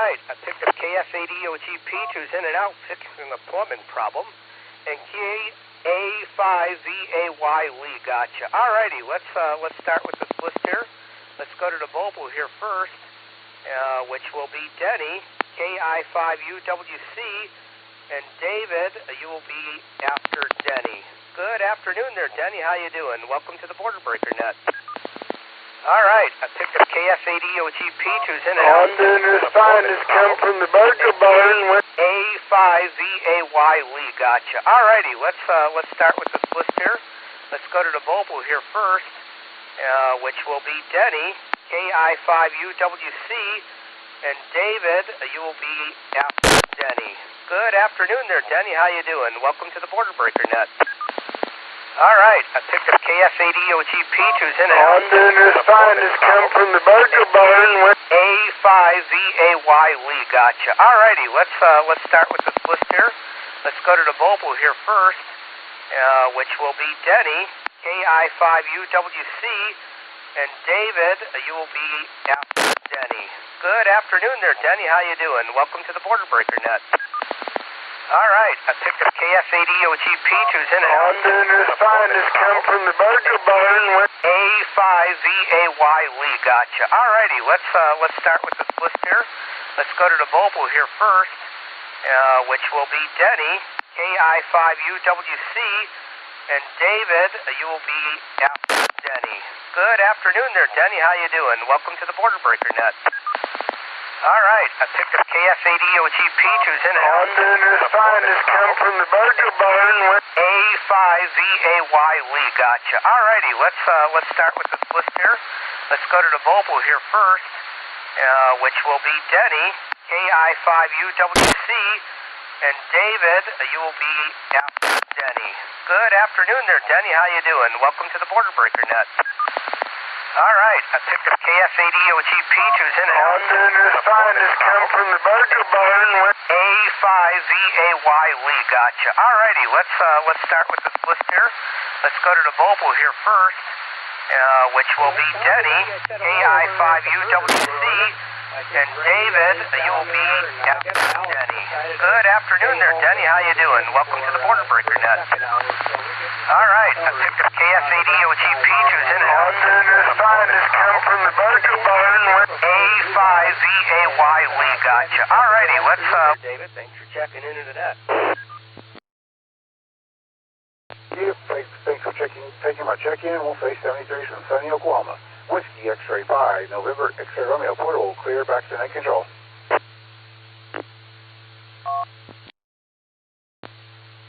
right, I picked up KI5DAY who's in and out fixing a plumbing problem, and K5CFY gotcha. All righty, let's start with this list here. Let's go to the mobile here first, which will be Denny, KI5UWC, and David, you will be after Denny. Good afternoon there, Denny. How you doing? Welcome to the Border Breaker Net. All right, I picked up KI5DAY who's in and out. I'm doing just fine. Just come from the burger barn. K5CFY gotcha. All righty, let's start with this list here. Let's go to the mobile here first, which will be Denny, KI5UWC, and David, you will be after Denny. Good afternoon there, Denny. How you doing? Welcome to the Border Breaker Net. All right, I picked up KI5DAY who's in and out. I'm doing just fine. Just come from the burger barn. K5CFY gotcha. All righty, let's start with this list here. Let's go to the mobile here first, which will be Denny, KI5UWC, and David, you will be after Denny. Good afternoon there, Denny. How you doing? Welcome to the Border Breaker Net. All right, I picked up KI5DAY who's in and out. I'm doing just fine. Just come from the burger barn. K5CFY gotcha. All righty, let's start with this list here. Let's go to the mobile here first, which will be Denny, KI5UWC, and David, you will be after Denny. Good afternoon there, Denny. How you doing? Welcome to the Border Breaker Net. All right, I picked up KI5DAY who's in and out. I'm doing just fine. Just come from the burger barn. K5CFY gotcha. All righty, let's start with this list here. Let's go to the mobile here first, which will be Denny, KI5UWC, and David, you will be after Denny. Good afternoon there, Denny. How you doing? Welcome to the Border Breaker Net. All right, I picked up KI5DAY who's in and out. I'm doing just fine. Just come from the burger barn. K5CFY gotcha. All righty, let's start with this list here. Let's go to the mobile here first, which will be Denny, KI5UWC, and David, you will be after Denny. Good afternoon there, Denny. How you doing? Welcome to the Border Breaker Net. All right, I picked up KI5DAY who's in and out. I'm doing just fine. Just come from the burger barn. K5CFY gotcha. All righty, David, thanks for checking into the net. Yeah, thanks for taking my check-in. We'll say 73 from sunny Oklahoma. Whiskey X-ray 5, November X-ray Romeo portal clear back to net control.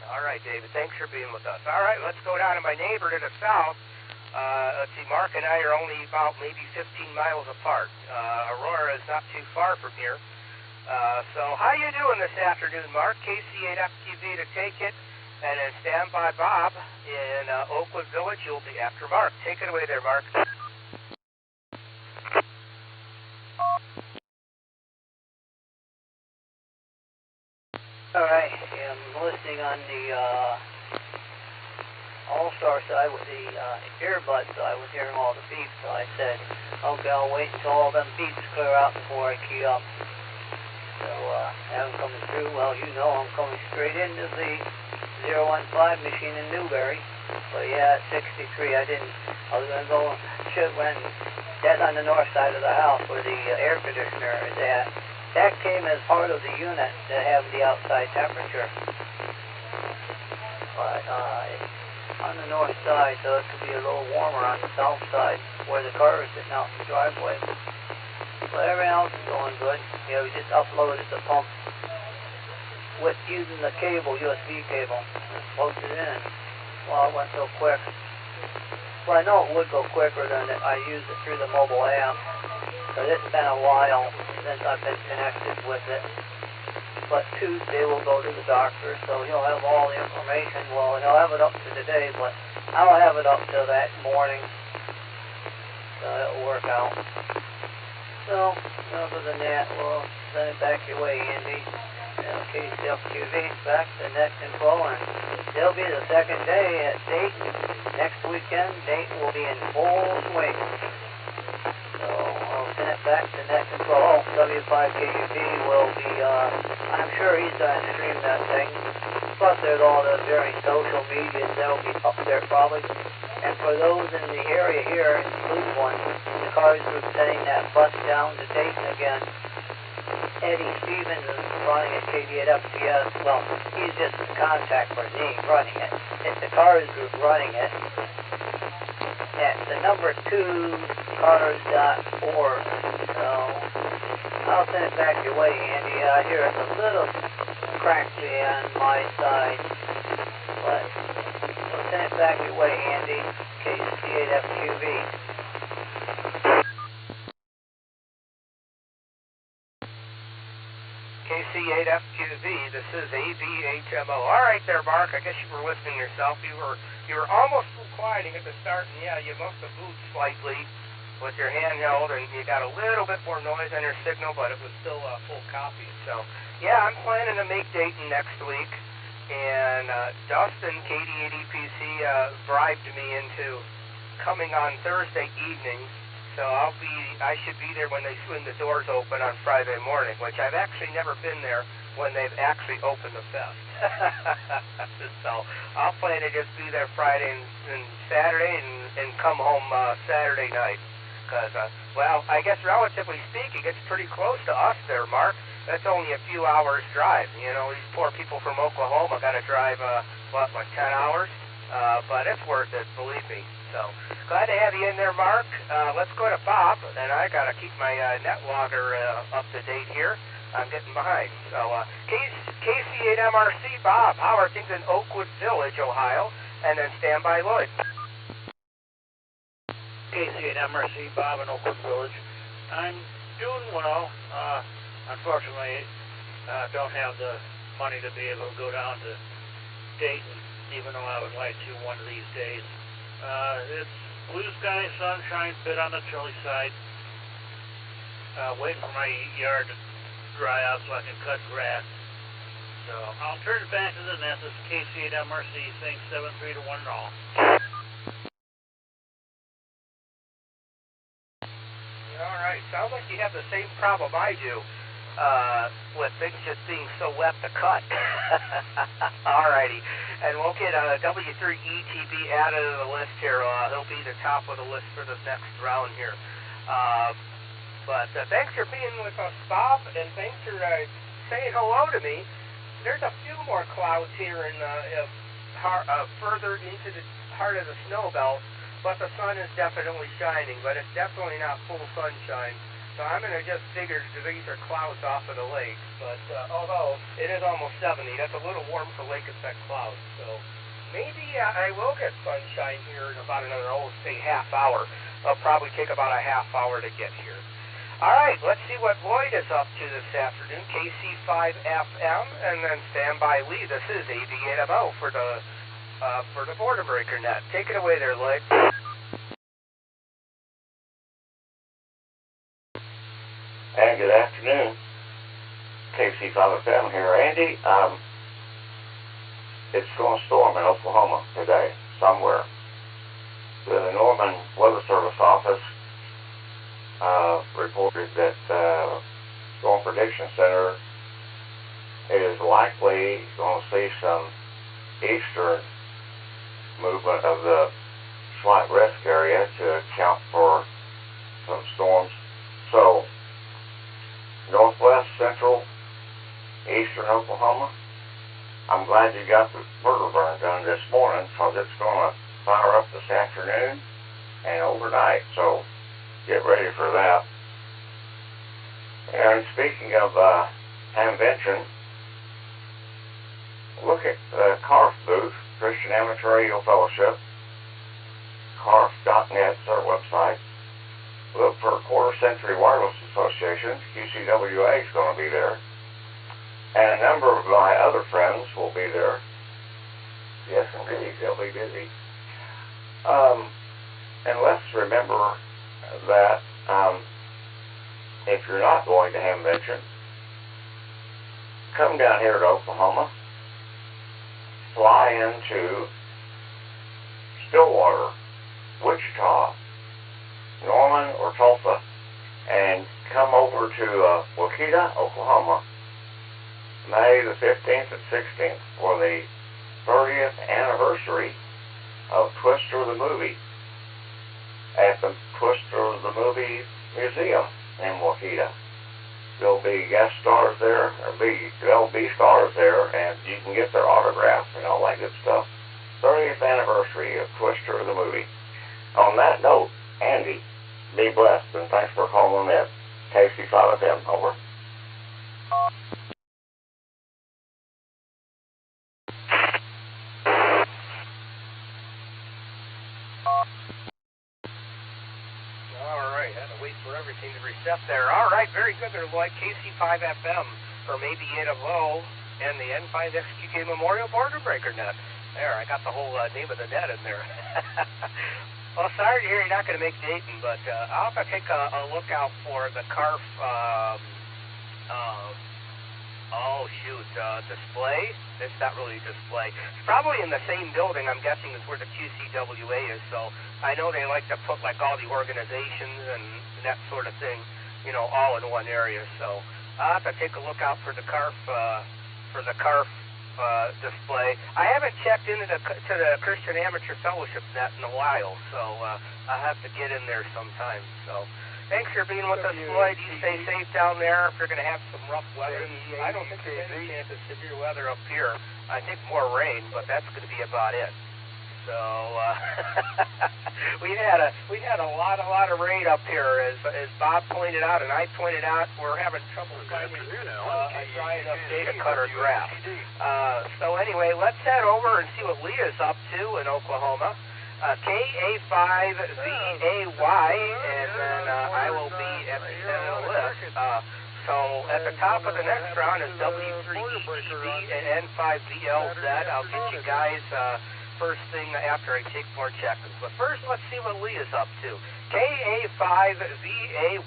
All right, David, thanks for being with us. All right, let's go down to my neighbor to the south. Let's see, Mark and I are only about maybe 15 miles apart. Aurora is not too far from here. So how you doing this afternoon, Mark? KC8FTV to take it, and then stand by Bob in Oakwood Village. You'll be after Mark. Take it away there, Mark. All right, I'm listening on the Allstar side with the earbuds, so I was hearing all the beeps, so I said, okay, I'll wait until all them beeps clear out before I key up. So, I'm coming through. Well, you know I'm coming straight into the 015 machine in Newberry. But yeah, at 63, I was going to go, when that's on the north side of the house where the air conditioner is at. That came as part of the unit that have the outside temperature. But it's on the north side, so it could be a little warmer on the south side where the car is sitting out in the driveway. But everything else is going good. You know, we just uploaded the pump with using the cable, USB cable, and plugged it in. Well, it went so quick. Well, I know it would go quicker than I used it through the mobile app. But it's been a while since I've been connected with it. But Tuesday we'll go to the doctor, so he'll have all the information. Well, he'll have it up to today, but I'll have it up to that morning. So it'll work out. So, other than that, we'll send it back your way, Andy. KCFTV back to net control, and it'll be the second day at Dayton. Next weekend, Dayton will be in full swing. So, I'll send it back to net control. W5KUV will be, I'm sure he's going to stream that thing. Plus there's all the various social medias that will be up there probably. And for those in the area here, include one, the Cars Group sending that bus down to Dayton again. Eddie Stevens is running at KD8FPS. Well, he's just in contact for me running it. It's the Cars Group running it. At the number 2cars.org. So I'll send it back your way, Andy. I hear it's a little crackly on my side, but we'll send it back your way, Andy. KC8FQV. KC8FQV, this is ABHMO. All right there, Mark. I guess you were listening yourself. You were almost full quieting at the start, and yeah, you must have moved slightly with your handheld, and you got a little bit more noise on your signal, but it was still a full copy. So, yeah, I'm planning to make Dayton next week, and Dustin, KD8EPC, bribed me into coming on Thursday evening. So I should be there when they swing the doors open on Friday morning, which I've actually never been there when they've actually opened the fest. So I'll plan to just be there Friday and Saturday and come home Saturday night. Because, well, I guess relatively speaking, it's pretty close to us there, Mark. That's only a few hours drive. You know, these poor people from Oklahoma got to drive, like 10 hours? But it's worth it, believe me. So, glad to have you in there, Mark. Let's go to Bob, and I got to keep my net logger up to date here. I'm getting behind. So, KC8MRC, Bob, how are things in Oakwood Village, Ohio? And then standby Lloyd. KC8MRC, Bob in Oakwood Village. I'm doing well. Unfortunately, don't have the money to be able to go down to Dayton, even though I would like to one of these days. It's blue sky, sunshine, bit on the chilly side. Waiting for my yard to dry out so I can cut grass. So I'll turn it back to the net. This is KC8MRC saying 73 to 1 and all. All right, sounds like you have the same problem I do. With things just being so wet to cut. Alrighty, and we'll get W3ETB added to the list here. He'll be the top of the list for the next round here. But thanks for being with us, Bob, and thanks for saying hello to me. There's a few more clouds here in further into the heart of the snow belt, but the sun is definitely shining, but it's definitely not full sunshine. So I'm going to just figure these are clouds off of the lake, but although it is almost 70, that's a little warm for lake effect clouds. So maybe I will get sunshine here in about another, say, half hour. It'll probably take about a half hour to get here. All right, let's see what Lloyd is up to this afternoon. KC5FM, and then standby Lee. This is AV8MO for the Border Breaker net. Take it away there, Lloyd. And good afternoon, KC5FM here. Andy, it's going to storm in Oklahoma today, somewhere. The Norman Weather Service office reported that Storm Prediction Center is likely going to see some eastern movement of the slight risk area to account for some storms. So, northwest, central, eastern Oklahoma. I'm glad you got the burger burn done this morning because it's going to fire up this afternoon and overnight, so get ready for that. And speaking of Hamvention, look at the CARF booth, Christian Amateur Radio Fellowship. CARF.net is our website. Look for Quarter Century Wireless Association. QCWA is going to be there. And a number of my other friends will be there. Yes, indeed, they'll be busy. And let's remember that if you're not going to Hamvention, come down here to Oklahoma, fly into Stillwater, Wichita, Norman or Tulsa, and come over to Waukeeta, Oklahoma, May the 15th and 16th for the 30th anniversary of Twister the Movie at the Twister the Movie Museum in Waukeeta. There'll be guest stars there, there'll be stars there, and you can get their autographs and all that good stuff. 30th anniversary of Twister the Movie. On that note, Andy, be blessed, and thanks for calling in. KC5FM, over. Alright, had to wait for everything to reset there. Alright, very good there, Lloyd. KC5FM from ABA and the N5XQK Memorial Border Breaker Net. There, I got the whole name of the net in there. Well, sorry to hear you're not going to make Dayton, but I'll have to take a look out for the CARF, display. It's not really a display. It's probably in the same building, I'm guessing, is where the QCWA is, so I know they like to put, like, all the organizations and that sort of thing, you know, all in one area, so I'll have to take a look out for the CARF, display. I haven't checked into the Christian Amateur Fellowship net in a while, so I'll have to get in there sometime. So thanks for being with us, Floyd. You stay safe down there if you're going to have some rough weather. I don't think there's any chance of severe weather up here. I think more rain, but that's going to be about it. So we had a lot of rain up here, as Bob pointed out, and I pointed out. We're having trouble finding a dry enough day to cut our grass. So anyway, let's head over and see what Leah's up to in Oklahoma. K5CFY, and then I will be at the end of the list. So at the top of the next round is W3ETB and N5VLZ. I'll get you guys first thing after I take more check-ins. But first, let's see what Leah's up to. KA5VAY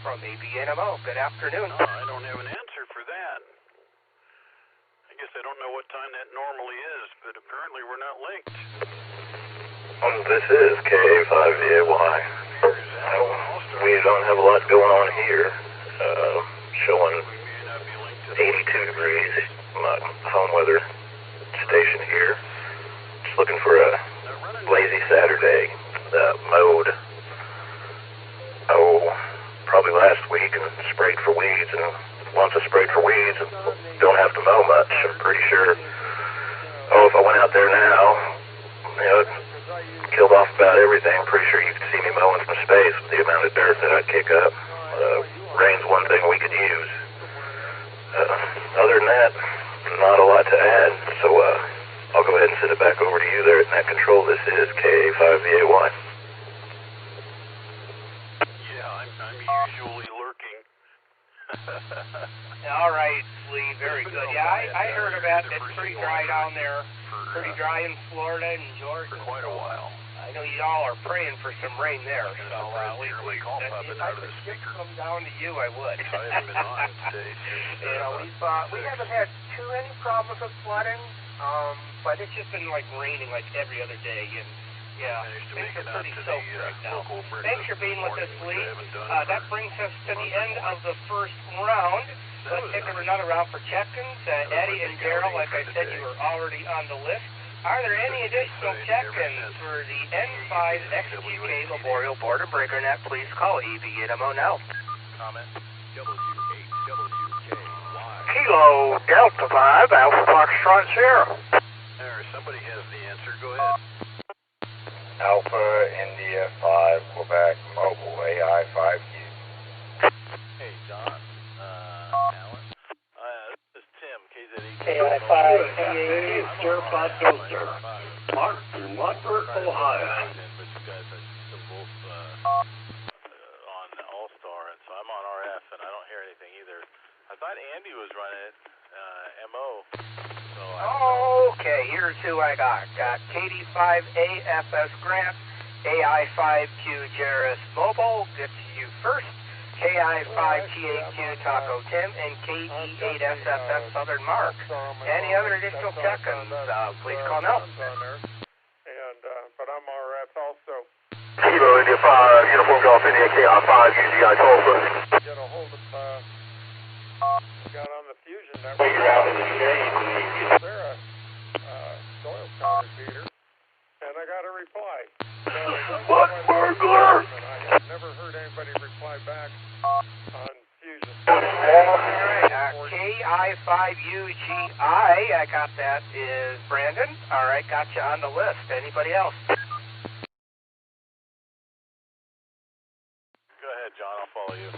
from ABNMO. Good afternoon. Oh, I don't have an answer for that. I guess I don't know what time that normally is, but apparently we're not linked. This is KA5VAY. We don't have a lot going on here. Showing 82 degrees. My home weather station here. Just looking for a lazy Saturday. Mowed, probably last week, and sprayed for weeds. And once I sprayed for weeds, don't have to mow much. I'm pretty sure. If I went out there now, it killed off about everything. I'm pretty sure you could see me mowing some space with the amount of dirt that I'd kick up. Rain's one thing we could use. Other than that, not a lot to add. So I'll go ahead and send it back over to you there at net control. This is KA5VAY. Yeah, I'm usually lurking. All right, Lee, very good. Yeah, I heard of that. It's pretty dry down there. Pretty dry in Florida and Georgia. For quite a while. I know y'all are praying for some rain there. And So if I could skip them down to you, I would. I haven't been on today. We haven't had too many problems with flooding, but it's just been like raining like every other day, and yeah, things are pretty soaked right now. Thanks for being with us, Lee. That brings us to the end of the first round. Let's take another round for check-ins. Eddie and Daryl, like I said, you were already on the list. Are there any additional check-ins for the N5XQK Memorial Border Breaker Net? Please call ABNMO now. Comment. W8WKY. Kilo Delta 5, Alpha Foxtrot Sierra. There, somebody has the answer. Go ahead. Alpha India 5, Quebec, Mobile, AI5Q. Hey, Don. Allen. This is Tim, KZ8. KI5DAD, Pad Toaster. Mark in Watford, Ohio. But you guys are both on Allstar, and so I'm on RF, and I don't hear anything either. I thought Andy was running it, MO. So Okay, here's who I got. Got KD5AFS Grant, AI5Q Jairus Mobile, gets you first. KI5TAQ Taco Tim, and KE8SFS Southern Mark. Any other additional check-ins, please call now. But I'm RF also. Kilo Uniform Golf India KI5 UGI Tulsa. Get a hold of, got on the Fusion network. You're out in the SARA soil counter feeder, and I got a reply. What burglar? And I have never heard anybody reply back on Fusion. KI5UGI, I got that, is Brandon. All right, got you on the list. Anybody else? Go ahead, John. I'll follow you.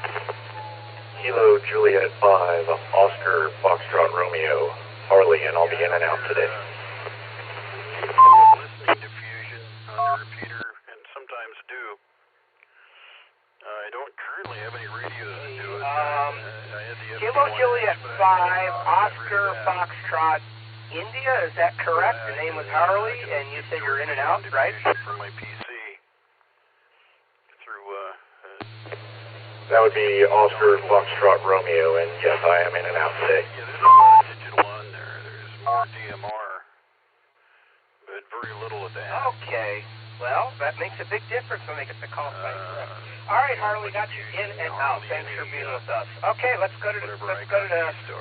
Kilo Juliet 5, Oscar Foxtrot Romeo, Harley, and I'll be in and out today. Listening to Fusion on the repeater, and sometimes do. I don't currently have any radios that do it. Kilo Juliet 5, Oscar Foxtrot India, is that correct? The name was Harley, and you said you're in and out, right? From my PC through. That would be Oscar Foxtrot Romeo, and yes, I am in and out today. Yeah, there's a lot of digital on there. There's more DMR, but very little of that. Okay. Well, that makes a big difference when they get the call sign correct. All right, Harley, got you in and out. Thanks for being with us. Okay, let's go to the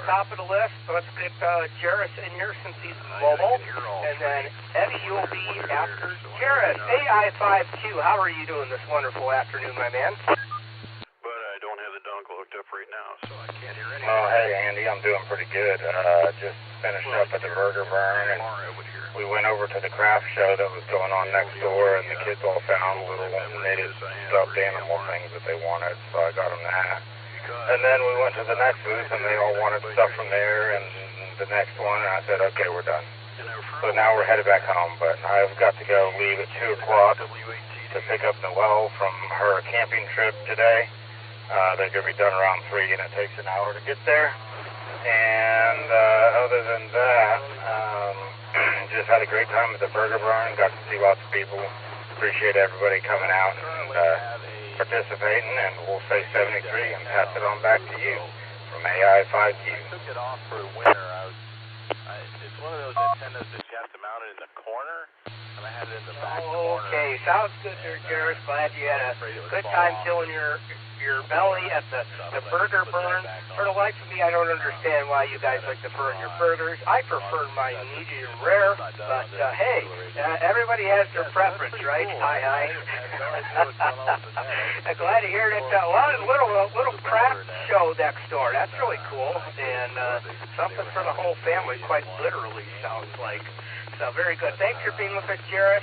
top of the list. Let's get Jarrus in here since he's mobile, and then Eddie, you will be after Jarrus. AI5Q, how are you doing this wonderful afternoon, my man? But I don't have the dongle hooked up right now, so I can't hear anything. Oh, hey, Andy, I'm doing pretty good. Just finished up at the Burger Burn, and we went over to the craft show that was going on next door, and the kids all found little native stuffed animal things that they wanted, so I got them that. And then we went to the next booth, and they all wanted stuff from there, and the next one, and I said, okay, we're done. So now we're headed back home, but I've got to go leave at 2 o'clock to pick up Noelle from her camping trip today. They're going to be done around 3, and it takes an hour to get there. And other than that, just had a great time at the Burger Barn, got to see lots of people. Appreciate everybody coming out and participating, and we'll say 73 and pass it on back to you from AI5Q. I took it off for winter. It's one of those antennas that you have to mount it in the corner, and I had it in the back corner. Okay, sounds good there, Jarrus. Glad you had a good time filling your belly at the Burger Burn. For the life of me, I don't understand why you guys like to burn your burgers. I prefer my medium rare, but hey, everybody has their preference, right? Hi. I'm glad to hear that. Little craft show next door. That's really cool, and something for the whole family, quite literally, sounds like. So very good. Thanks for being with us, Jarrus.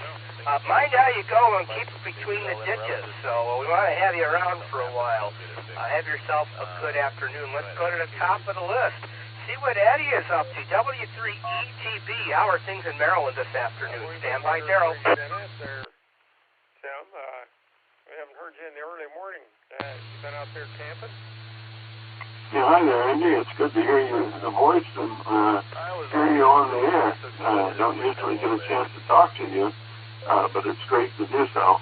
Mind how you go and keep it between the ditches. So we want to have you around for a while. Have yourself a good afternoon. Let's go to the top of the list. See what Eddie is up to. W3ETB. How are things in Maryland this afternoon? Stand by, Daryl. Tim, we haven't heard you in the early morning. You been out there camping? Yeah, hi there, Andy. It's good to hear your voice and hear you on the air. Don't usually get a chance to talk to you. But it's great to do so.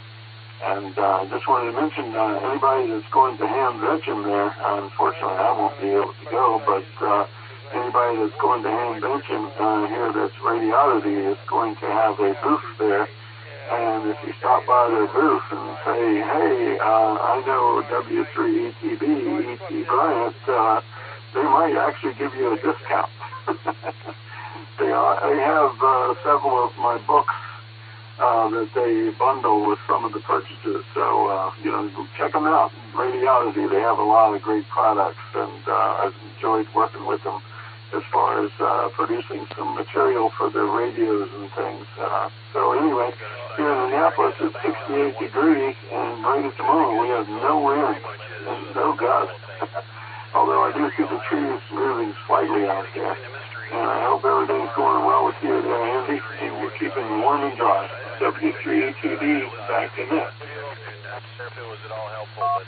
And I just wanted to mention anybody that's going to Ham-Bencham there, unfortunately I won't be able to go, but anybody that's going to Ham-Bencham here that's Radiology is going to have a booth there. And if you stop by their booth and say, hey, I know W3ETB, E.T. Bryant, they might actually give you a discount. They have several of my books that they bundle with some of the purchases. So, check them out. Radiology, they have a lot of great products, and I've enjoyed working with them as far as producing some material for their radios and things. So anyway, here in Annapolis, it's 68 degrees, and right at the moment, we have no wind and no gust. Although I do see the trees moving slightly out there. And I hope everything's going well with you there, Andy, and you're keeping warm and dry. W3ETB, back to net. Sure if it was at all helpful, but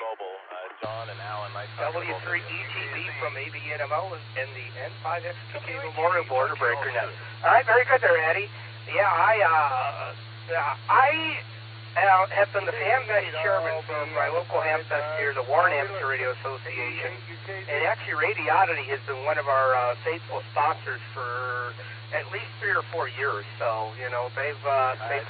mobile, John and Alan, nice talking about W3ETB from ABNMO and the N5XTK Memorial Border Breaker Net. All right, very good there, Eddie. Yeah, I have been the Hamfest chairman for my local Hamfest here, the Warren Amateur Radio Association. And actually, Radiodity has been one of our faithful sponsors for at least 3 or 4 years. So, you know, they've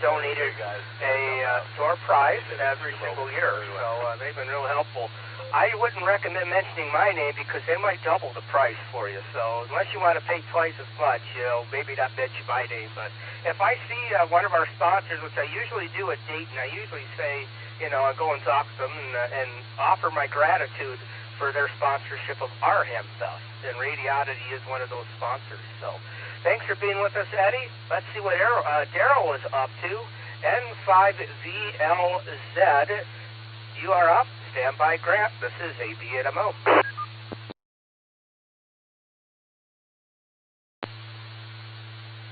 donated to our prize every single year. So they've been real helpful. I wouldn't recommend mentioning my name because they might double the price for you. So unless you want to pay twice as much, you know, maybe not mention my name. But if I see one of our sponsors, which I usually do at Dayton, I usually say, you know, I go and talk to them and offer my gratitude for their sponsorship of our Hamfest. And Radiodity is one of those sponsors. So thanks for being with us, Eddie. Let's see what Daryl is up to. N5VLZ, you are up. Stand by, Grant. This is AB8MO.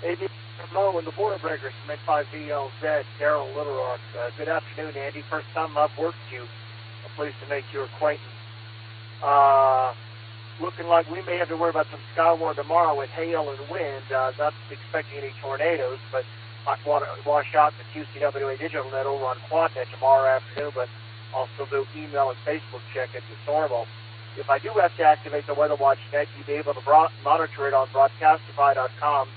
AB8MO and the Border Breakers from N5VLZ, Daryl Little Rock. Good afternoon, Andy. First time I've worked with you. I'm pleased to make your acquaintance. Looking like we may have to worry about some skywarn tomorrow with hail and wind. Not expecting any tornadoes, but might want to wash out the QCWA digital net over on QuadNet tomorrow afternoon, but also do email and Facebook check it as normal. If I do have to activate the Weather Watch net, you'll be able to monitor it on broadcastify.com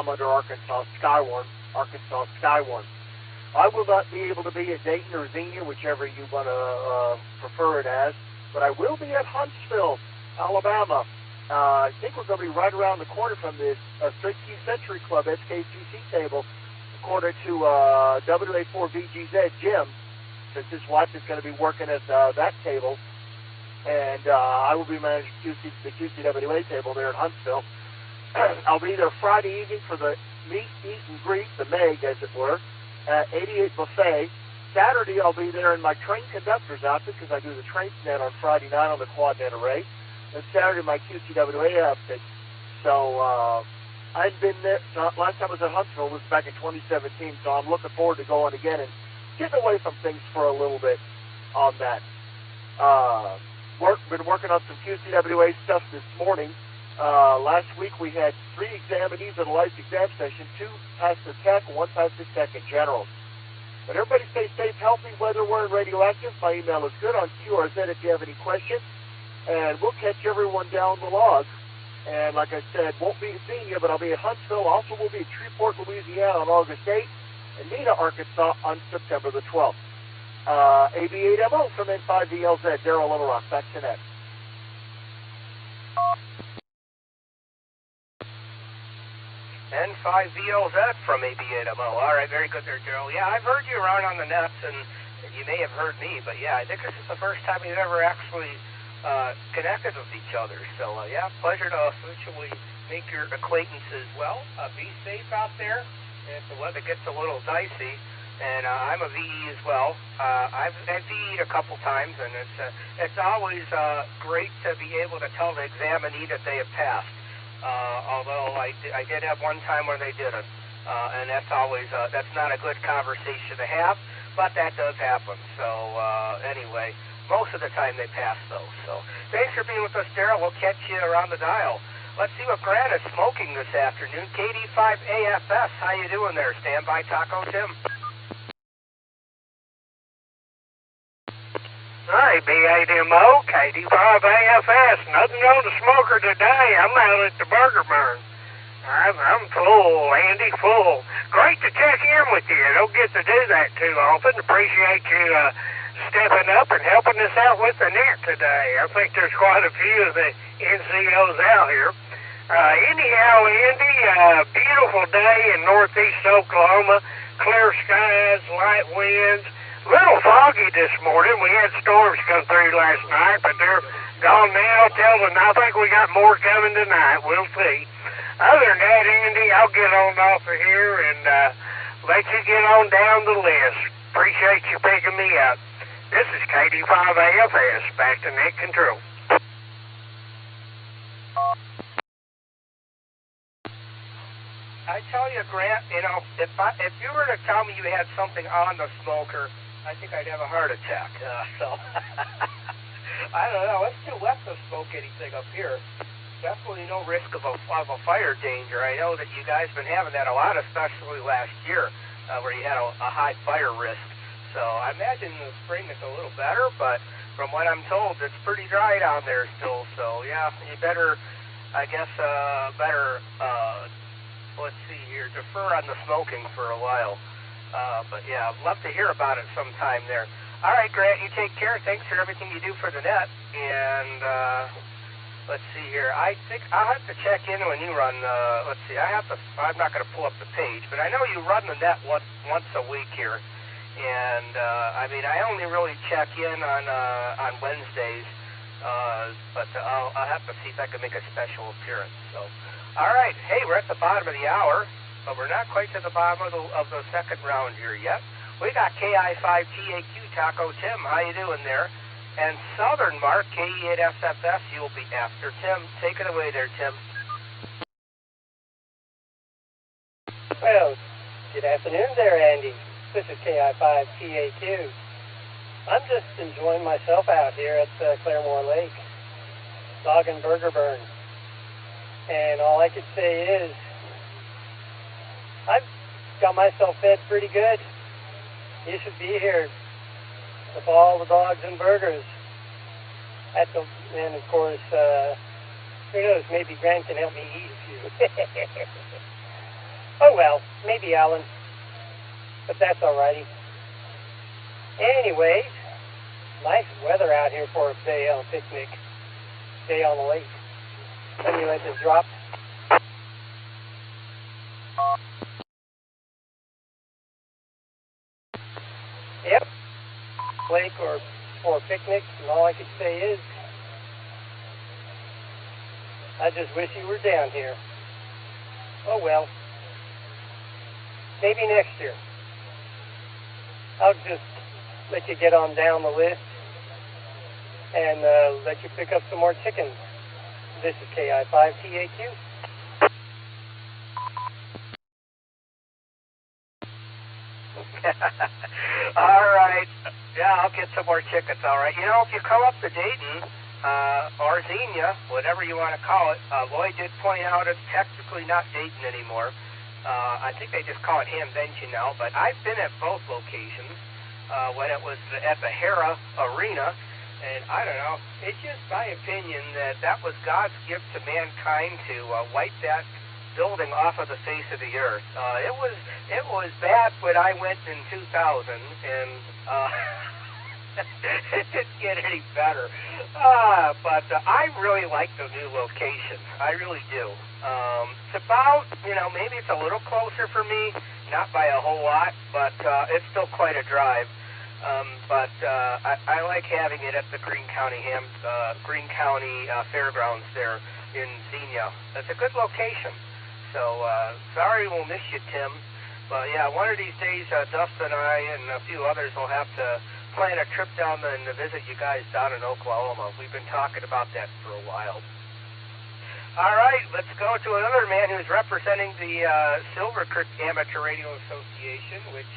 under Arkansas Skywarn. I will not be able to be at Dayton or Xenia, whichever you want to prefer it as, but I will be at Huntsville, Alabama. I think we're going to be right around the corner from the Straight Q Century Club SKCC table, according to WA4VGZ Jim, since his wife is going to be working at that table, and I will be managing the QCWA table there at Huntsville. I'll be there Friday evening for the meet, eat, and greet, the MEG, as it were, at 88 Buffet. Saturday, I'll be there in my train conductor's outfit because I do the train net on Friday night on the QuadNet array, and Saturday, my QCWA outfit. So I've been there. Last time I was at Huntsville was back in 2017, so I'm looking forward to going again and getting away from things for a little bit on that. Been working on some QCWA stuff this morning. Last week we had 3 examinees at a live exam session, 2 passed the tech, 1 passed the tech in general. But everybody stay safe, healthy, weather wearing, radioactive. My email is good on QRZ if you have any questions. And we'll catch everyone down the log. And like I said, won't be seeing you, but I'll be at Huntsville. Also, we'll be at Shreveport, Louisiana on August 8th. And Neenah, Arkansas on September the 12th. AB8MO from N5VLZ, Daryl Little Rock. Back to net. N5VLZ from AB8MO. All right, very good there, Daryl. Yeah, I've heard you around on the nets, and you may have heard me, but yeah, I think this is the first time we've ever actually connected with each other. So, yeah, pleasure to officially make your acquaintance as well. Be safe out there if the weather gets a little dicey. And I'm a VE as well. I've VE'd a couple times, and it's always great to be able to tell the examinee that they have passed. Although I did have one time where they didn't, and that's always that's not a good conversation to have, but that does happen. So anyway, most of the time they pass though. So thanks for being with us, Daryl. We'll catch you around the dial. Let's see what Grant is smoking this afternoon. KD5AFS, how you doing there? Stand by, Taco Tim. Hi, B8MO, KD5AFS. Nothing on the smoker today. I'm out at the Burger Barn. I'm full, Andy, full. Great to check in with you. Don't get to do that too often. Appreciate you stepping up and helping us out with the net today. I think there's quite a few of the NCOs out here. Anyhow, Andy, beautiful day in northeast Oklahoma. Clear skies, light winds. A little foggy this morning. We had storms come through last night, but they're gone now. I think we got more coming tonight. We'll see. Other than that, Andy, I'll get on off of here and let you get on down the list. Appreciate you picking me up. This is KD5AFS, back to net control. I tell you, Grant, you know, if you were to tell me you had something on the smoker, I think I'd have a heart attack. So, I don't know. It's too wet to smoke anything up here. Definitely no risk of a fire danger. I know that you guys been having that a lot, especially last year. where you had a high fire risk. So I imagine in the spring it's a little better, but from what I'm told, it's pretty dry down there still. So yeah, you better, I guess, let's see here, defer on the smoking for a while. But yeah, I'd love to hear about it sometime there. All right, Grant, you take care. Thanks for everything you do for the net. And let's see here. I think I'll have to check in when you run. Let's see. I'm not going to pull up the page, but I know you run the net once a week here. And I mean, I only really check in on Wednesdays, but I'll have to see if I can make a special appearance. So, all right, hey, we're at the bottom of the hour, but we're not quite to the bottom of the second round here yet. We got KI5TAQ Taco Tim. How you doing there? And Southern Mark KE8SFS. You'll be after Tim. Take it away there, Tim. Well, good afternoon there, Andy. This is KI5TAQ. I'm just enjoying myself out here at Claremore Lake, dog and burger burn. And all I could say is, I've got myself fed pretty good. You should be here with all the dogs and burgers. And of course, who knows, maybe Grant can help me eat a few. Oh well, maybe Alan. But that's alrighty. Anyways, nice weather out here for a day on a picnic. Day on the lake. Let me let this drop. Yep. Lake or for a picnic, and all I could say is, I just wish you were down here. Oh well. Maybe next year. I'll just let you get on down the list and let you pick up some more chickens. This is KI5TAQ. All right. Yeah, I'll get some more chickens, all right. You know, if you come up to Dayton, or Xenia, whatever you want to call it, Lloyd did point out it's technically not Dayton anymore. I think they just call it Hamvention now, but I've been at both locations when it was at the Hera Arena, and I don't know, it's just my opinion that was God's gift to mankind to wipe that building off of the face of the earth. It was bad when I went in 2000, and it didn't get any better. But I really like the new location. I really do. It's about, maybe it's a little closer for me, not by a whole lot, but it's still quite a drive. But I like having it at the Greene County Fairgrounds there in Xenia. It's a good location. So sorry we'll miss you, Tim. But yeah, one of these days, Dustin and I and a few others will have to plan a trip down and to visit you guys down in Oklahoma. We've been talking about that for a while. All right, let's go to another man who's representing the Silver Creek Amateur Radio Association, which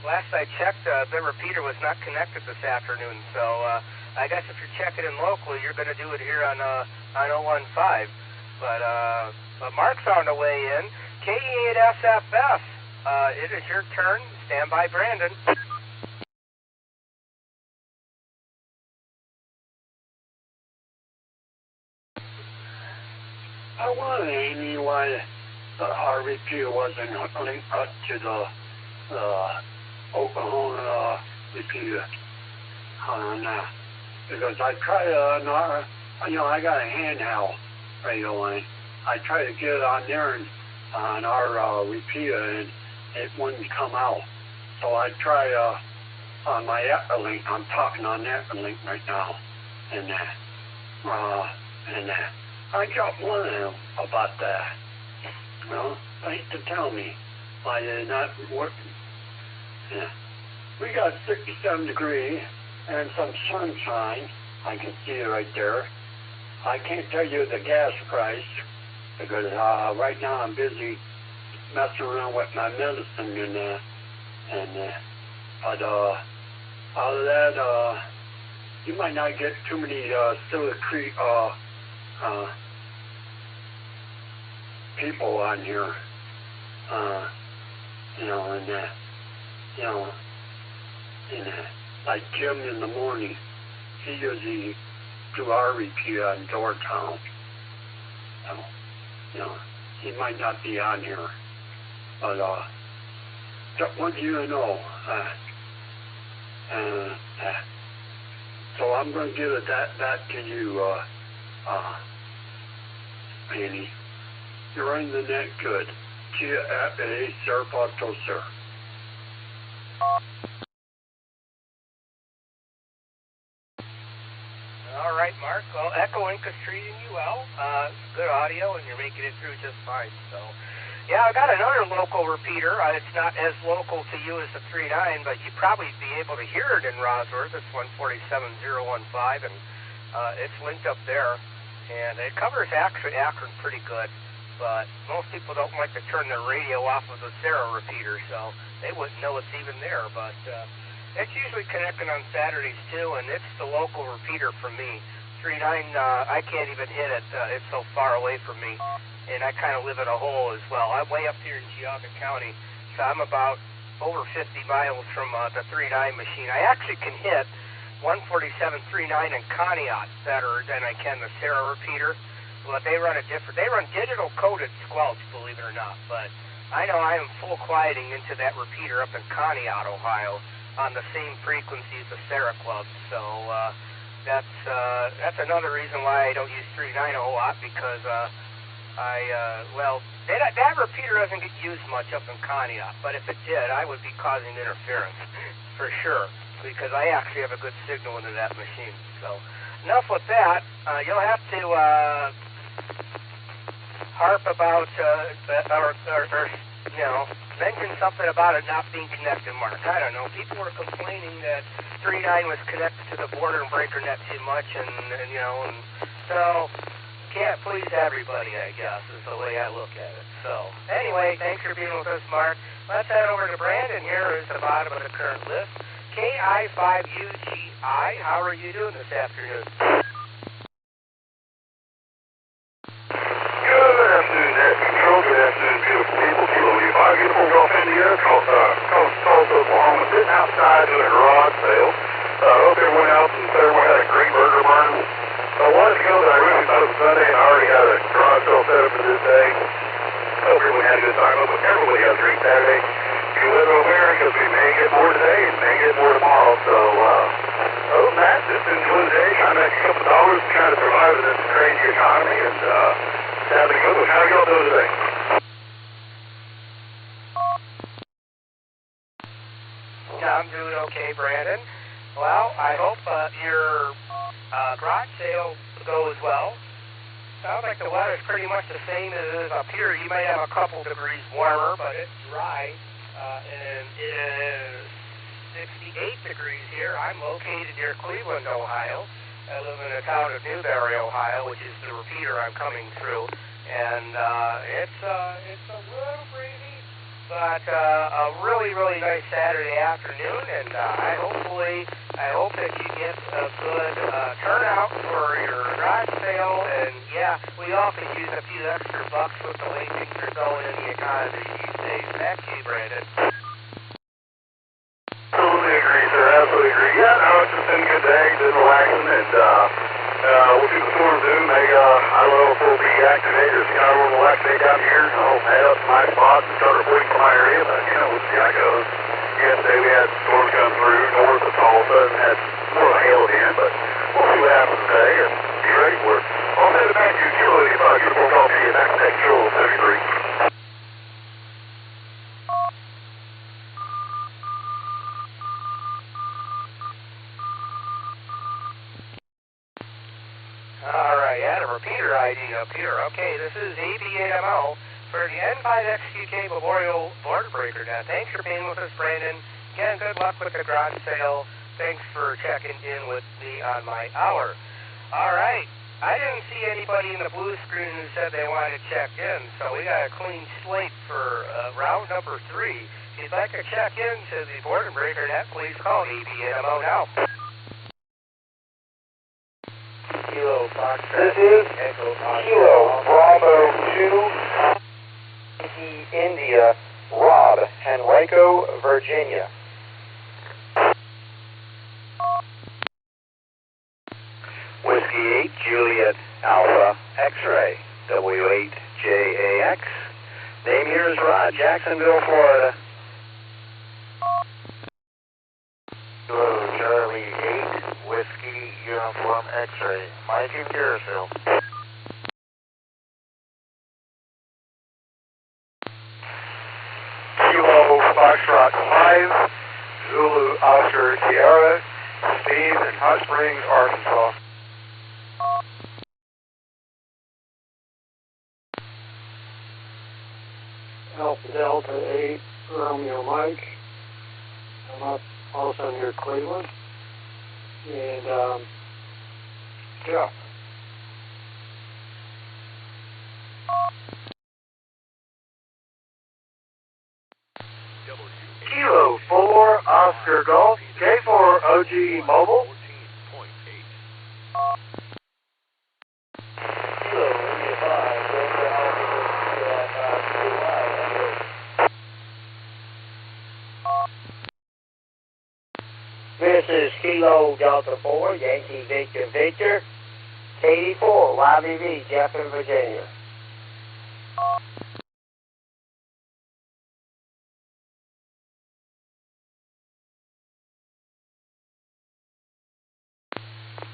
last I checked, the repeater was not connected this afternoon. So I guess if you're checking in locally, you're going to do it here on 015. But Mark's on the way in. KE8SFS, it is your turn. Stand by, Brandon. I wonder, Amy, why our repeater wasn't linked up to the Oklahoma repeater on that. Because I tried I got a handheld radio line. I tried to get it on there and on our repeater, and it wouldn't come out. So I tried on my Echolink. I'm talking on Echolink right now, and I got one of them about that. Well, thanks to tell me why they're not working. Yeah. We got 67 degrees and some sunshine. I can see it right there. I can't tell you the gas price because right now I'm busy messing around with my medicine but out of that, you might not get too many Silver Creek people on here. Like Jim in the morning, he usually do our repeat on Doortown. He might not be on here, but just want you to know. So I'm going to give it that to you, Annie. You're running the net good. KI5DAY TBD, sir. All right, Mark. Well, Echolink is treating you well. Good audio, and you're making it through just fine. So, yeah, I got another local repeater. It's not as local to you as the 3.9, but you'd probably be able to hear it in Rosworth. It's 147.015, and it's linked up there. And it covers Akron pretty good, but most people don't like to turn their radio off of the SARA repeater, so they wouldn't know it's even there. But it's usually connecting on Saturdays, too, and it's the local repeater for me. 3.9, I can't even hit it. It's so far away from me, and I kind of live in a hole as well. I'm way up here in Geauga County, so I'm about over 50 miles from the 3.9 machine. I actually can hit 147.39 in Conneaut better than I can the SARA repeater, but they run a different. They run digital coded squelch, believe it or not. But I know I am full quieting into that repeater up in Conneaut, Ohio, on the same frequency as the SARA club. So that's another reason why I don't use 3.9 a whole lot, because that repeater doesn't get used much up in Conneaut, but if it did, I would be causing interference for sure, because I actually have a good signal into that machine. So enough with that. You'll have to harp about mention something about it not being connected, Mark. I don't know. People were complaining that 3.9 was connected to the Boredom breaker net too much, and so can't please everybody, I guess, is the way I look at it. So anyway, thanks for being with us, Mark. Let's head over to Brandon. Here is the bottom of the current list. KI5UGI, how are you doing this afternoon? Good afternoon, Net Control. Good afternoon, beautiful people. Kilo U5, beautiful golf in the air. Tulsa, Oklahoma, sitting outside doing a garage sale. Hope everyone else and everyone had a great burger burn. A while ago that I really thought it was Sunday, and I already had a garage sale set up for this day. Hope everyone had a good time. Hope everybody has a great Saturday. You live over there, because we may get more today and may get more tomorrow. So, other than that, just enjoy the day. I'm making a couple dollars trying to survive in this crazy economy, and having a good one. How are y'all doing today? I'm doing okay, Brandon. Well, I hope your garage sale goes well. Sounds like the weather's pretty much the same as it is up here. You might have a couple degrees warmer, but it's dry, and it is 68 degrees here. I'm located near Cleveland, Ohio. I live in the town of Newberry, Ohio, which is the repeater I'm coming through, and it's a little breezy, but a really, really nice Saturday afternoon, and I hope that you get a good turnout for your garage sale, and yeah, we all could use a few extra bucks with the way things are going in the economy these days. Back to you, Brandon. Absolutely agree, sir. Absolutely agree. Yeah, no, it's just been a good day, been relaxing, and we'll see the storm do. I don't know if we'll be activated or kind of relax day down here. I'll head up to my spot and start reporting from my area, but we'll see how it goes. Yesterday we had storms come through north of Tulsa and had more of a hail again, but we'll see what happens today and be ready for it. I'll send it back to you, Kilo U5, beautiful coffee, and that's Net Control 73. Alright, yeah, the repeater ID up here. Okay, this is AB8MO for the N5XQK Memorial Board Breaker Net. Thanks for being with us, Brandon. Again, good luck with the garage sale. Thanks for checking in with me on my hour. Alright, I didn't see anybody in the blue screen who said they wanted to check in, so we got a clean slate for round number 3. If you'd like to check in to the Board Breaker Net, please call AB8MO now. Kilo Fox. This is Kilo Bravo 2 India Rob Henry. Henrico, Virginia. Whiskey 8, Juliet Alpha X-Ray, W8JAX. Name here is Rod, Jacksonville, Florida. Hello, Charlie 8, Whiskey Uniform X-Ray, Mike in Garrisville. Kilo Foxtrot 5, Zulu Oscar Sierra, Steve in Hot Springs, Arkansas. Alpha Delta 8, Romeo Mike. I'm up also near Cleveland. And, yeah. Kilo 4, Oscar Golf, K4 OG Mobile. Kilo India 5, Delta Alpha KI5DAY TBD. This is Kilo Delta 4, Yankee Victor Victor, KD4, YBV, Jefferson, Virginia.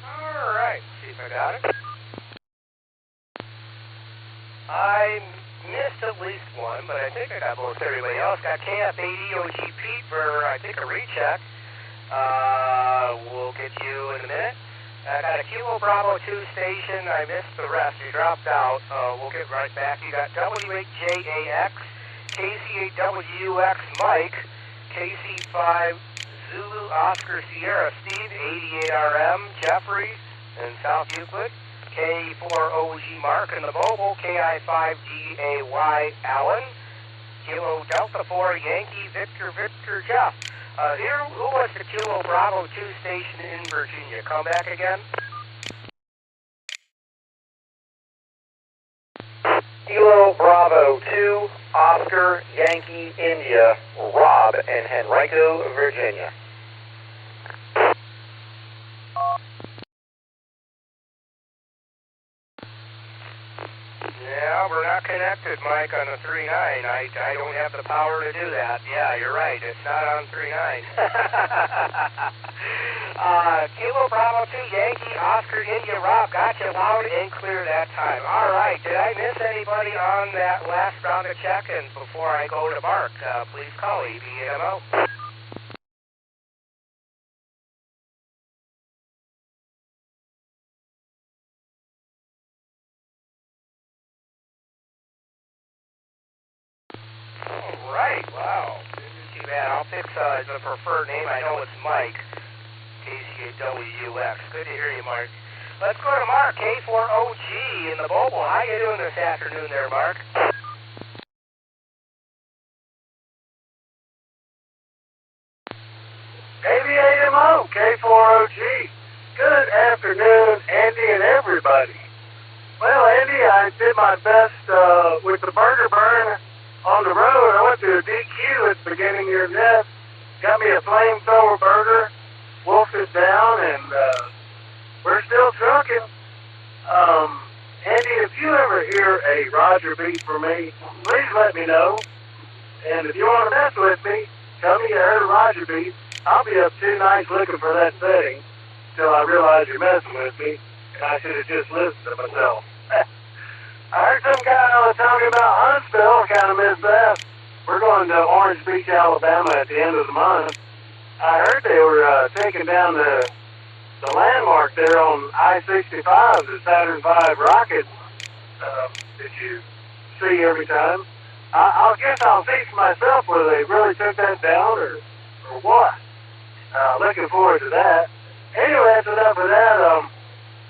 Alright, see if I got it. I missed at least one, but I think I got most everybody else. Got KF80 OG Pete for, I think, a recheck. We'll get you in a minute. I got a Kilo Bravo 2 station. I missed the rest. You dropped out. We'll get right back. You got W8JAX, KC8WX Mike, KC5 Zulu Oscar Sierra Steve, 88RM Jeffrey in South Euclid, K4OG Mark in the mobile, KI5DAY Allen, Kilo Delta 4 Yankee Victor Victor Jeff. Here, who was the Kilo Bravo 2 station in Virginia? Come back again. Kilo Bravo 2, Oscar Yankee India, Rob in Henrico, Virginia. Yeah, we're not connected, Mike, on the 3.9. I don't have the power to do that. Yeah, you're right. It's not on 3.9. Kilo Bravo 2, Yankee, Oscar, India, Rob. Got you loud and clear that time. All right. Did I miss anybody on that last round of check-ins before I go to Mark? Please call EBMO. Right, wow. Too bad. I'll fix the preferred name. I know it's Mike. KC8WX. Good to hear you, Mark. Let's go to Mark, K4OG in the mobile. How you doing this afternoon there, Mark? ABAMO, K4OG. Good afternoon, Andy and everybody. Well, Andy, I did my best with the burger burn on the road. I went to a DQ at the beginning of your nest, got me a flamethrower burger, wolfed it down, and we're still trucking. Andy, if you ever hear a Roger beat for me, please let me know. And if you want to mess with me, tell me you heard a Roger beat. I'll be up 2 nights looking for that setting till I realize you're messing with me, and I should have just listened to myself. I heard some guy talking about Huntsville. I kind of missed that. We're going to Orange Beach, Alabama at the end of the month. I heard they were taking down the landmark there on I-65, the Saturn V rocket that you see every time. I guess I'll see for myself whether they really took that down or what. Looking forward to that. Anyway, that's enough of that.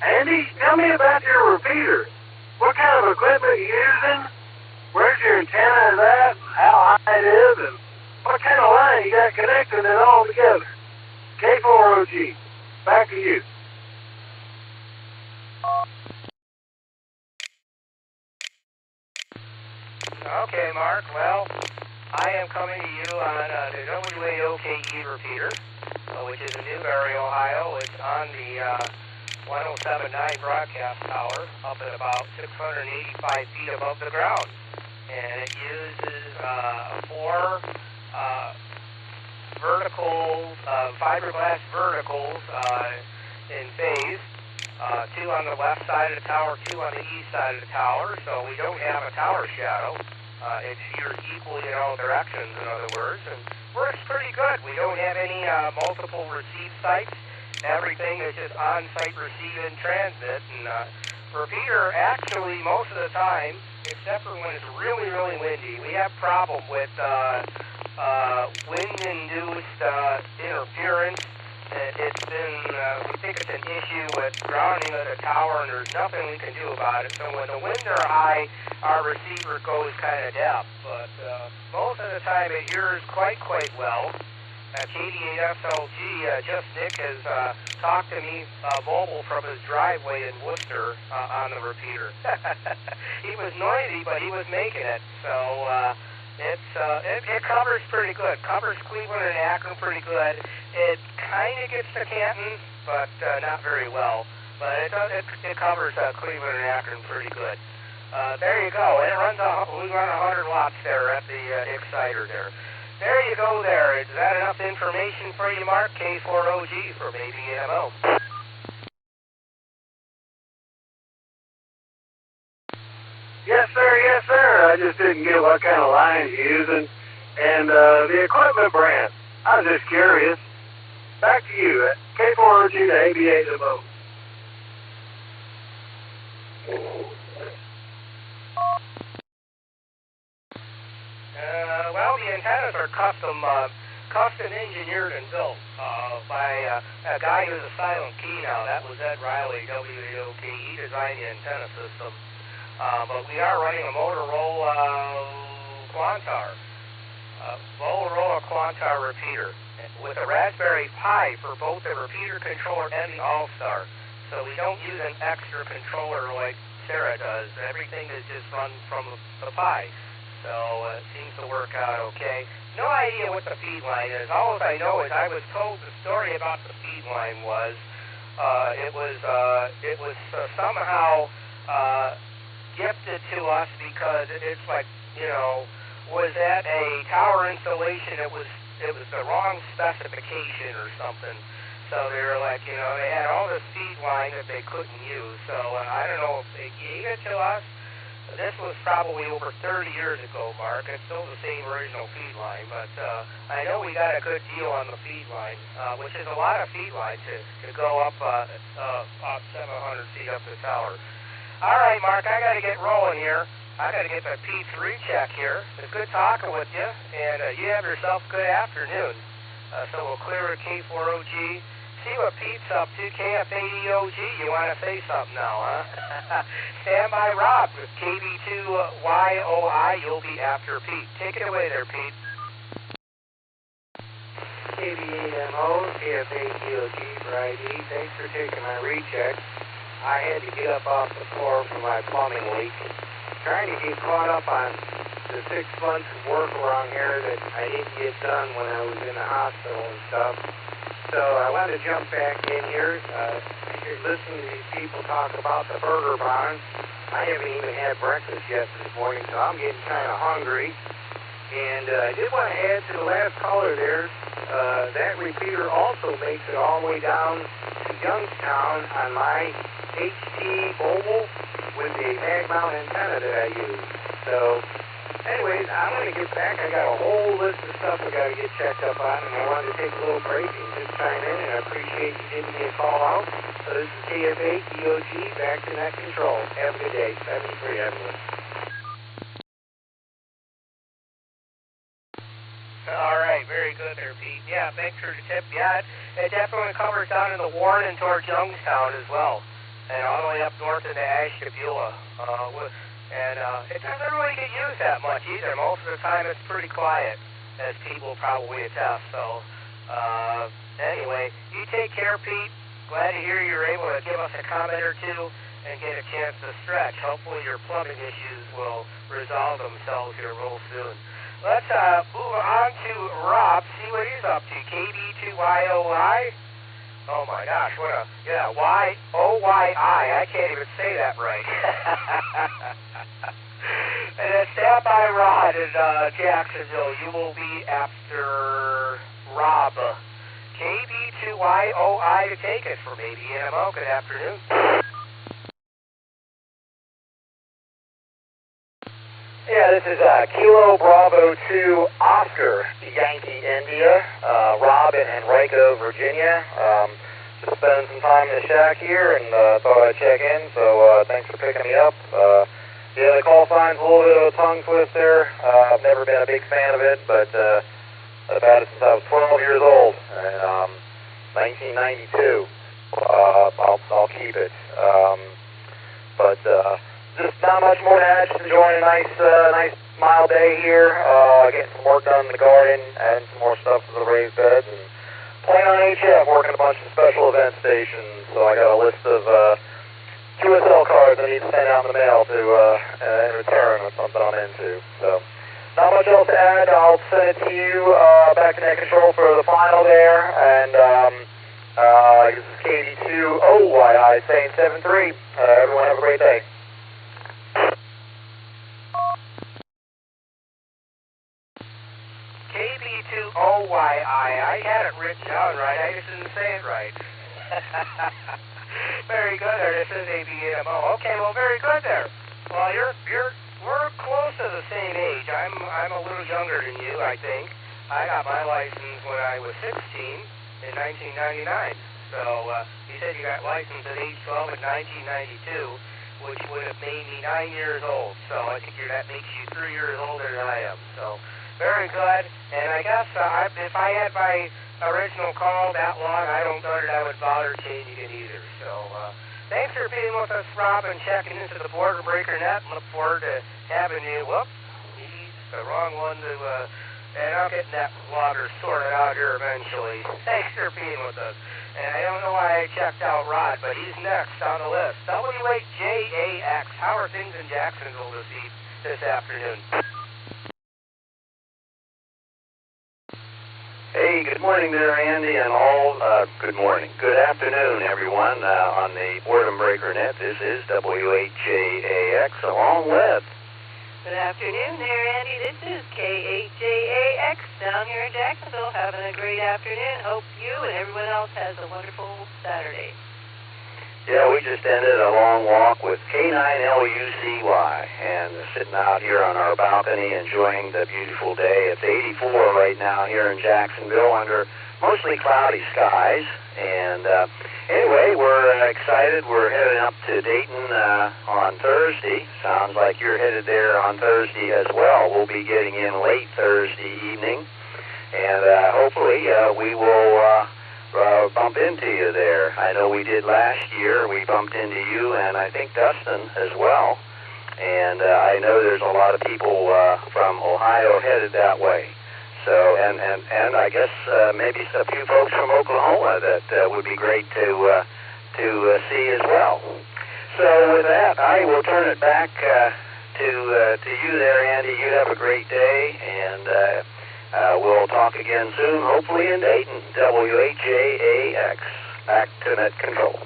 Andy, tell me about your repeater. What kind of equipment are you using? Where's your antenna at? How high it is? And what kind of line you got connecting it all together? K4OG, back to you. Okay, Mark. Well, I am coming to you on the WAOKE repeater, which is in Newberry, Ohio. It's on the 1079 broadcast tower, up at about 685 feet above the ground. And it uses 4 verticals, fiberglass verticals in phase. 2 on the left side of the tower, 2 on the east side of the tower, so we don't have a tower shadow. It's sheared equally in all directions, in other words, and works pretty good. We don't have any multiple receive sites. Everything is just on-site receive and transmit, and repeater, actually, most of the time, except for when it's really, really windy, we have problem with wind-induced interference. It's been, we think it's an issue with grounding of the tower, and there's nothing we can do about it. So when the winds are high, our receiver goes kind of deaf. But most of the time it hears quite well. KD8SLG, just Nick has talked to me mobile from his driveway in Worcester on the repeater. He was noisy, but he was making it. So it covers pretty good. Covers Cleveland and Akron pretty good. It kind of gets to Canton, but not very well. But it covers Cleveland and Akron pretty good. There you go. And it runs we run 100 watts there at the exciter there. There you go there. Is that enough information for you, Mark? K4OG for Baby MO. Yes, sir. I just didn't get what kind of lines you're using and the equipment brand. I was just curious. Back to you. K4OG to AB8MO. Well, the antennas are custom engineered and built by a guy who's a silent key now. That was Ed Riley, WAOK. He designed the antenna system. But we are running a Motorola Quantar repeater with a Raspberry Pi for both the repeater controller and the Allstar. So we don't use an extra controller like SARA does. Everything is just run from the Pi. So it seems to work out okay. No idea what the feed line is. All I know is I was told the story about the feed line was it was somehow gifted to us because it's like, was at a tower installation. It was the wrong specification or something. So they were like, they had all this feed line that they couldn't use. So I don't know if they gave it to us. This was probably over 30 years ago, Mark. It's still the same original feed line, but I know we got a good deal on the feed line, which is a lot of feed line to go up 700 feet up the tower. All right, Mark, I got to get rolling here. I got to get the P3 check here. It's good talking with you, and you have yourself a good afternoon. So we'll clear a K4OG. See what Pete's up to. KF80OG, you want to say something now, huh? Stand by Rob with KB2YOI. You'll be after Pete. Take it away there, Pete. KB8MO, KF80OG for ID. Thanks for taking my recheck. I had to get up off the floor for my plumbing leak. Trying to get caught up on the 6 months of work around here that I didn't get done when I was in the hospital and stuff. So I wanted to jump back in here. You're listening to these people talk about the burger barn. I haven't even had breakfast yet this morning, so I'm getting kind of hungry. And I did want to add to the last caller there, that repeater also makes it all the way down to Youngstown on my HT mobile with the mag mount antenna that I use. So anyways, I'm going to get back. I got a whole list of stuff I got to get checked up on, and I wanted to take a little break and just chime in, and I appreciate you giving me a call out. So this is KF8DOG, back to net control. Have a good day. 73, everyone. All right, very good there, Pete. Yeah, thanks for the tip. Yeah, it definitely covers down in the Warren and towards Youngstown as well, and all the way up north into Ashtabula. And it doesn't really get used that much either. Most of the time it's pretty quiet, as people probably attest. So, anyway, you take care, Pete. Glad to hear you're able to give us a comment or two and get a chance to stretch. Hopefully your plumbing issues will resolve themselves here real soon. let's move on to Rob, see what he's up to. KB2YOI. Oh my gosh, what a, yeah, Y-O-Y-I. I can't even say that right. And then stand by Rod in Jacksonville. You will be after Rob. KB2YOI to take it from ABNMO. Good afternoon. Yeah, this is Kilo Bravo 2 Oscar Yankee India, Rob in Henrico, Virginia. Just spending some time in the shack here and thought I'd check in, so thanks for picking me up. Yeah, the call sign's a little bit of a tongue twister. I've never been a big fan of it, but I've had it since I was 12 years old, and 1992. I'll keep it. But just not much more to add, just enjoying a nice mild day here, getting some work done in the garden, adding some more stuff to the raised beds, and playing on HF, working a bunch of special event stations. So I got a list of QSL cards I need to send out in the mail to in return with something I'm into. So not much else to add. I'll send it to you back to net control for the final there, and this is KD2OYI saying 7-3. Everyone have a great day. KB2OYI. I had it written down right. I just didn't say it right. Very good there. This is ABNMO. Okay, well, very good there. Well, we're close to the same age. I'm a little younger than you, I think. I got my license when I was 16 in 1999. So you said you got licensed at age 12 in 1992, which would have made me 9 years old. So I think that makes you 3 years older than I am. So very good. And I guess if I had my original call that long, I don't know that I would bother changing it either. So thanks for being with us, Rob, and checking into the Border Breaker Net. Look forward to having you. Whoop, he's the wrong one to, and I'll get that logger sorted out here eventually. Thanks for being with us. And I don't know why I checked out Rod, but he's next on the list. W8JAX. How are things in Jacksonville this afternoon? Hey, good morning there, Andy, and all. Good morning. Good afternoon, everyone, on the Boredom Breaker Net. This is W8JAX along with. Good afternoon there, Andy. This is K8JAX down here in Jacksonville, having a great afternoon. Hope you and everyone else has a wonderful Saturday. Yeah, we just ended a long walk with K9LUCY and sitting out here on our balcony enjoying the beautiful day. It's 84 right now here in Jacksonville under mostly cloudy skies. And anyway, we're excited. We're heading up to Dayton on Thursday. Sounds like you're headed there on Thursday as well. We'll be getting in late Thursday evening. And hopefully we will bump into you there. I know we did last year. We bumped into you and I think Dustin as well. And I know there's a lot of people from Ohio headed that way. So, and I guess maybe a few folks from Oklahoma that would be great to see as well. So with that, I will turn it back to you there, Andy. You have a great day, and we'll talk again soon, hopefully in Dayton. WHJAX, back to net control.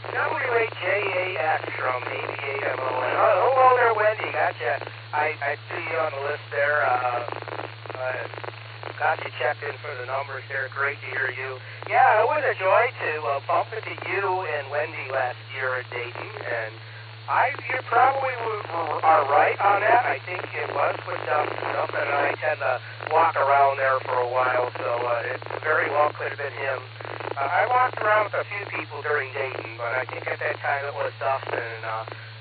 WHJAX from ABNMO. Hello there, Wendy. Gotcha. I see you on the list there. Got you checked in for the numbers there. Great to hear you. Yeah, it was a joy to bump into you and Wendy last year at Dayton, and you probably are right on that. I think it was with Dustin, and I tend to walk around there for a while, so it very well could have been him. I walked around with a few people during Dayton, but I think at that time it was Dustin. And,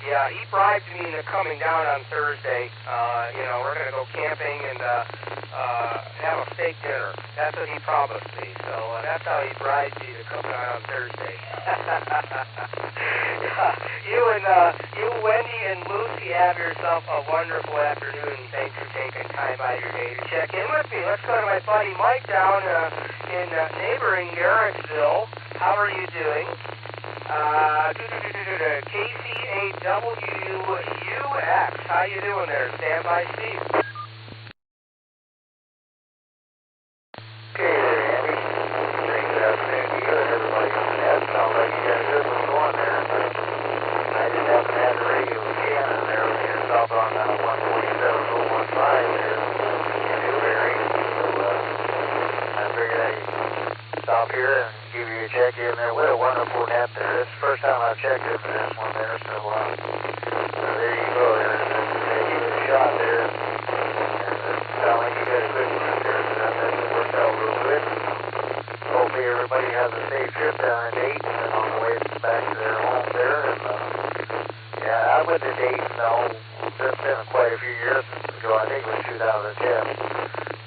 yeah, he bribed me into coming down on Thursday. We're going to go camping and have a steak dinner. That's what he promised me. So that's how he bribed me to come down on Thursday. You, Wendy, and Lucy, have yourself a wonderful afternoon. Thanks for taking time out of your day to check in with me. Let's go to my buddy Mike down in neighboring Garrettsville. How are you doing? KCAWUX. How you doing there? Stand by, Steve. Okay there, Andy. Good afternoon to you and everybody on the net. Sounds like you got a good one going there. I just happen to have the radio again, and they're here south on 147.015 there in Newberry. So I figured I'd stop here and give you a check in there. What a wonderful net there. This is the first time I've checked it for this one there, so there you go there. And give it a shot there. And it sounds like you got a good one there. So that worked out real good. Hopefully everybody has a safe trip down in Dayton and on the way back to their home there. And yeah, I went to Dayton now. It's been quite a few years ago. I think it was 2010.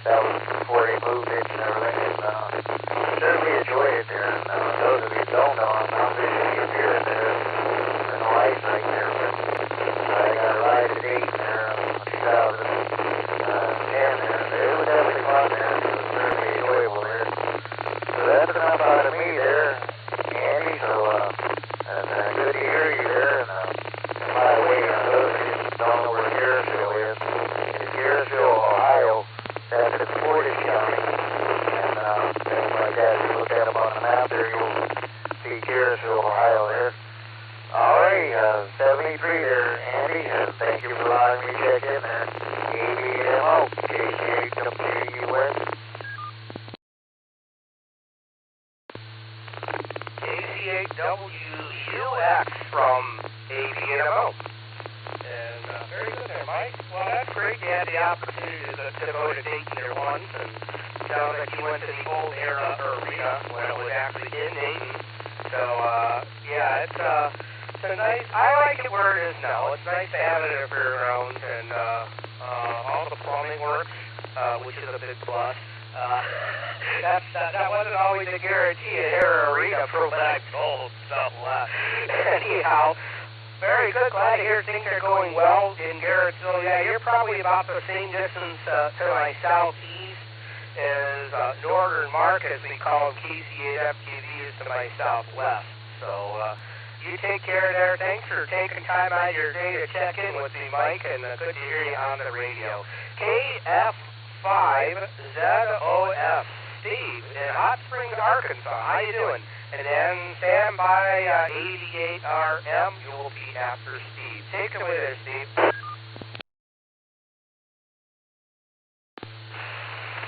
That was before they moved it and everything. And certainly enjoyed it there. And those of you who don't know, I'm not fishing up here and there. There's no ice right there, but I got a ride to Dayton there in 2010 there. It was definitely fun there. It was certainly enjoyable there. So that's enough out of me there, Andy. So good to hear you there. And by the way, those of you who don't know where Garrisville is, it's Garrisville, Ohio. That's in Portage County. And like that, if you look at them on the map there, you'll see Garrisville, Ohio there. Alright, 73 there, Andy, and thank you for allowing me to check in there. ABMO, KCAWUX. KCAWUX from ABMO. And very good there, Mike. Well, that's great. You had the opportunity to go to Dayton there once, and sounds like you went to the old era arena when it was actually in Dayton. So, yeah, it's a nice, I like it where it is now. It's nice to have it at a fairground, and all the plumbing works, which is a big plus. That wasn't always a guarantee at Era Arena for what I've told. So, anyhow, very good. Glad to hear things are going well in Garrettsville. Yeah, you're probably about the same distance to my southeast as Northern Mark, as we call him. KCAWTV is to my southwest. So, you take care there. Thanks for taking time out of your day to check in with me, Mike, and good to hear you on the radio. K5CFY Steve in Hot Springs, Arkansas. How you doing? And then stand by 88RM. You will be after Steve. Take it away there, Steve.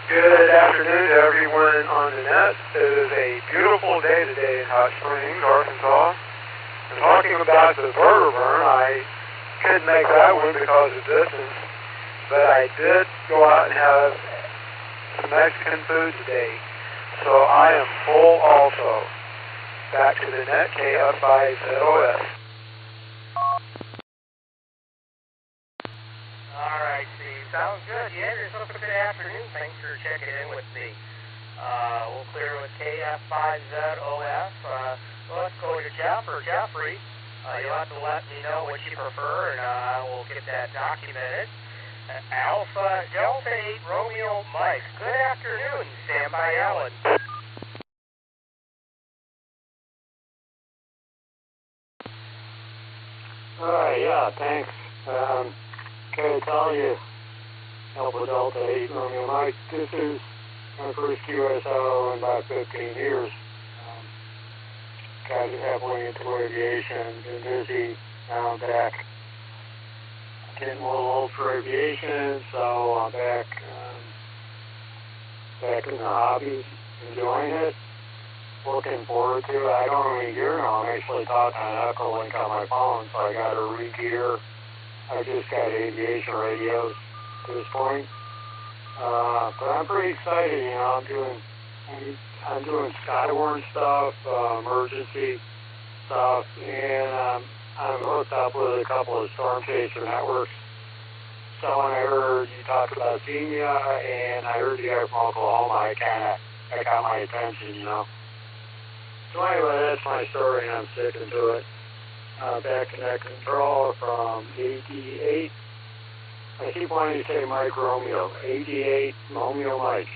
Good afternoon to everyone on the net. It is a beautiful day today in Hot Springs, Arkansas. And talking about the burger burn, I couldn't make that one because of distance, but I did go out and have some Mexican food today, so I am full also. Back to the net, KI5ZOS. All right, Steve. Sounds good. You had yourself a good afternoon. Thanks for checking in with me. We'll clear with KF5ZOF. Let's go to Jeff or Jeffrey. You'll have to let me know what you prefer, and we'll get that documented. Alpha Delta 8 Romeo Mike. Good afternoon. Stand by, Allen. Yeah, thanks. Can I tell you, Alpha Delta 8 Romeo Mike, this is my first QSO in about 15 years. Got halfway into aviation, been busy, now I'm back. Getting a little old for aviation, so I'm back in the hobby, enjoying it. Looking forward to it. I don't really gear now. I'm actually talking on Echolink on my phone, so I got to re-gear. I just got aviation radios at this point. But I'm pretty excited, you know. I'm doing Skywarn stuff, emergency stuff, and I'm hooked up with a couple of Storm Chaser networks. So when I heard you talk about Xenia, and I heard you guys from Oklahoma, that got my attention, you know. So anyway, that's my story, and I'm sticking to it. Back to net control from 88. I keep wanting to say Mike Romeo. 88 Romeo Mike.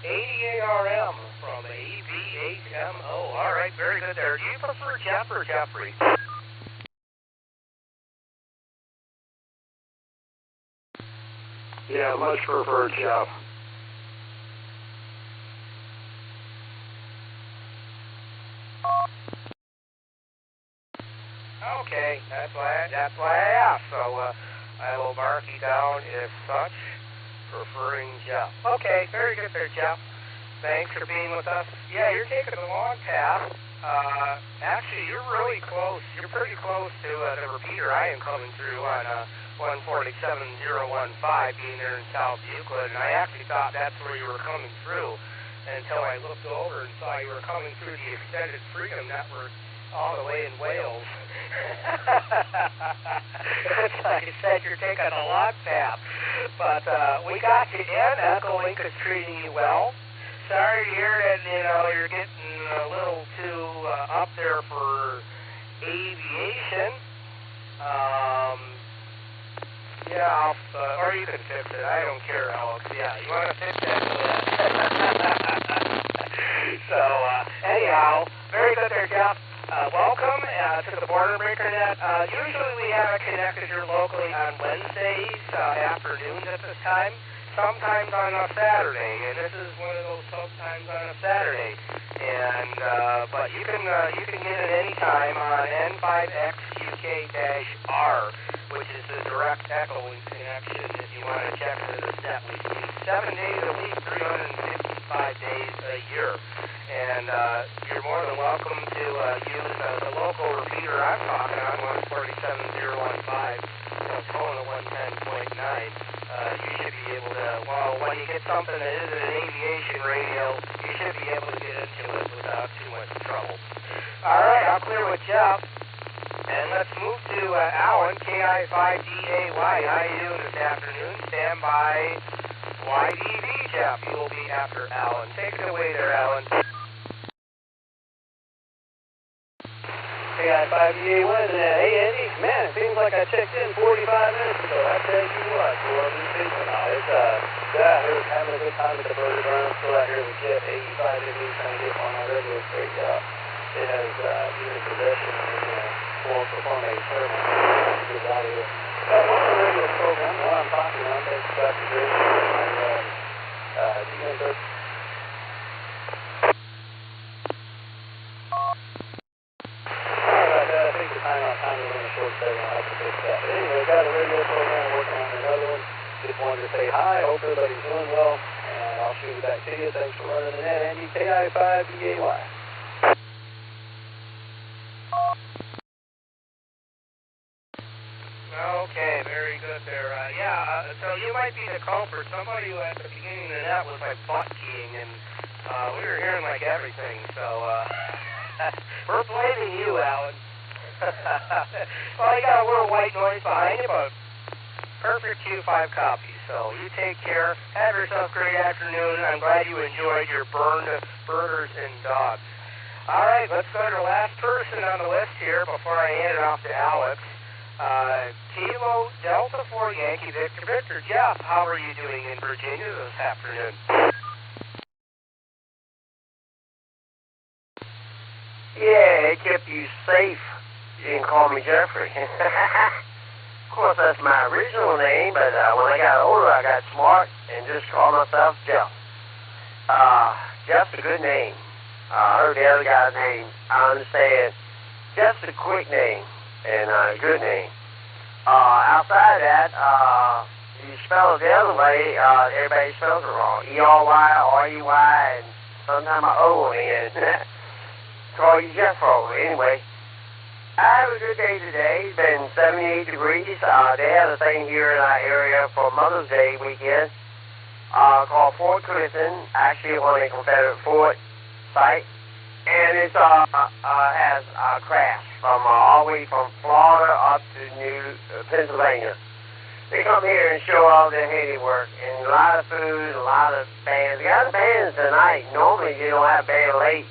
88RM from ABHMO. All right, very good there. Do you prefer Jeff or Jeffrey? Yeah, much prefer Jeff. Okay, that's why I asked. So I will mark you down as such, preferring Jeff. Okay, very good there, Jeff. Thanks for being with us. Yeah, you're taking the long path. Actually, you're really close. You're pretty close to the repeater I am coming through on 147.015, being there in South Euclid, and I actually thought that's where you were coming through until I looked over and saw you were coming through the Extended Freedom Network all the way in Wales. It's like I said, you're taking a long path. But we got you in. Echolink is treating you well. Sorry to hear that, you're getting a little too up there for aviation. Yeah, or you can fix it. I don't care, Alex. Yeah, you want to fix that? So, anyhow, very good there, Jeff. Welcome to the Border Breaker Net. Usually we have it connected here locally on Wednesdays afternoons at this time, sometimes on a Saturday, and this is one of those sometimes on a Saturday. And but you can get it anytime on N5XQK-R, which is the direct Echolink connection if you want to check into this net. We see 7 days a week, 365 days a year. And you're more than welcome to use the local repeater I'm talking on, 147.015, Tona 110.9. You should be able to, well, when you get something that isn't an aviation radio, you should be able to get into it without too much trouble. All right, I'll clear with Jeff. And let's move to Allen, KI5DAY. How you doing this afternoon? Stand by YDV, Jeff. You will be after Allen. Take it away there, Allen. KI5DAY, what is that? Hey, Andy, man, it seems like I checked in 45 minutes ago. I tell you what, boy, we thinking now. It's, we're having a good time at the Burger Burn. Still out here with Jeff, 85 degrees, trying to get on our radio straight up. It has unit possession and full perform a service. Get out of here. One of the radio program, the one I'm talking on, takes about the grid. DN13. Got a radio program working on another one. Just wanted to say hi. Hope everybody's doing well, and I'll shoot it back to you. Thanks for running the net, Andy. KI5DAY. Okay, very good there. So you might be the culprit. Somebody who at the beginning of the net was like butt keying, and we were hearing like everything. So we're blaming you, Alan. Well, you got a little white noise behind you, but perfect Q5 copy. So you take care. Have yourself a great afternoon. I'm glad you enjoyed your burned burgers and dogs. All right, let's go to the last person on the list here before I hand it off to Alex. Kilo Delta 4 Yankee Victor Victor. Jeff, how are you doing in Virginia this afternoon? Yeah, it kept you safe. You can call me Jeffrey. Of course, that's my original name, but when I got older, I got smart and just called myself Jeff. Jeff's a good name. I heard the other guy's name. I understand. Jeff's a quick name and a good name. Outside of that, you spell it the other way, everybody spells it wrong. E-R-Y, R-E-Y, and sometimes a O on the end. Call you Jeff for anyway. I have a good day today. It's been 78 degrees. They have a thing here in our area for Mother's Day weekend called Fort Clifton, actually on a Confederate fort site. And it has crafts from all the way from Florida up to Pennsylvania. They come here and show off their handiwork and a lot of food, a lot of bands. They got bands tonight. Normally you don't have a band late.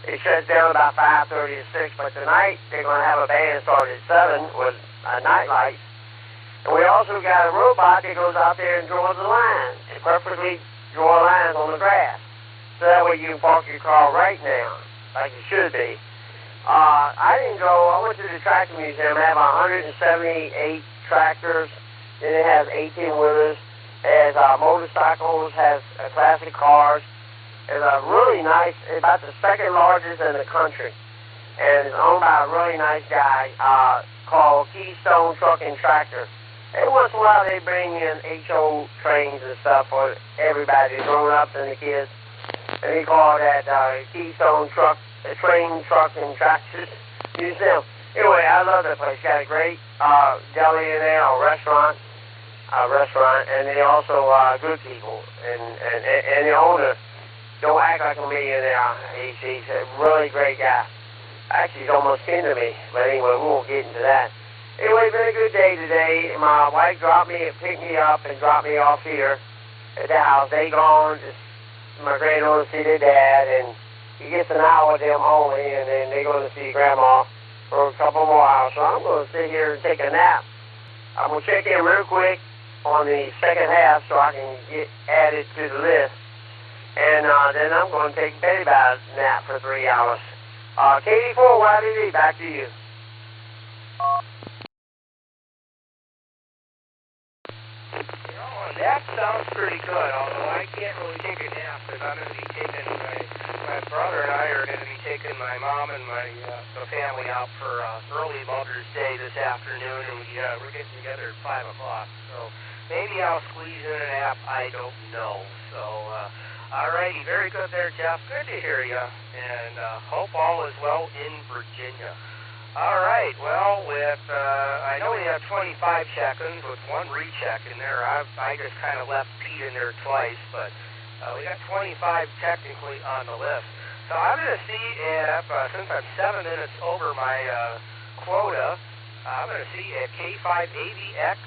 It shuts down about 5:30 to 6, but tonight they're going to have a band start at 7 with night lights. And we also got a robot that goes out there and draws the lines. It perfectly draws lines on the grass. where you can park your car right now, like it should be. I didn't go. I went to the tractor museum. They have 178 tractors. Then it has 18-wheelers. It has motorcycles. Has classic cars. It's a really nice. It's about the second largest in the country, and it's owned by a really nice guy called Keystone Truck and Tractor. Every once in a while, they bring in HO trains and stuff for everybody, the grown-ups and the kids. And they call that Keystone Train, Truck, and Tractors Museum. Anyway, I love that place. Got a great deli in there, or restaurant, and they also good people. And the owner don't act like a millionaire. He's a really great guy. Actually, he's almost kin to me. But anyway, we won't get into that. Anyway, been a good day today. My wife picked me up and dropped me off here at the house. They gone. My granddaughter to see their dad, and he gets an hour with them only, and then they go to see Grandma for a couple more hours. So I'm going to sit here and take a nap. I'm going to check in real quick on the second half so I can get added to the list. And then I'm going to take a Betty Bow's nap for 3 hours. K5CFY TBD, back to you. That sounds pretty good, although I can't really take a nap because I'm going to be taking my brother and I are going to be taking my mom and the family out for early Mother's Day this afternoon, and we're getting together at 5 o'clock. So maybe I'll squeeze in a nap. I don't know. So, alrighty, very good there, Jeff. Good to hear you, and hope all is well in Virginia. All right, well, I know we have 25 check-ins with one recheck in there. I just kind of left Pete in there twice, but we got 25 technically on the list. So I'm going to see if, since I'm 7 minutes over my quota, I'm going to see if K5AVF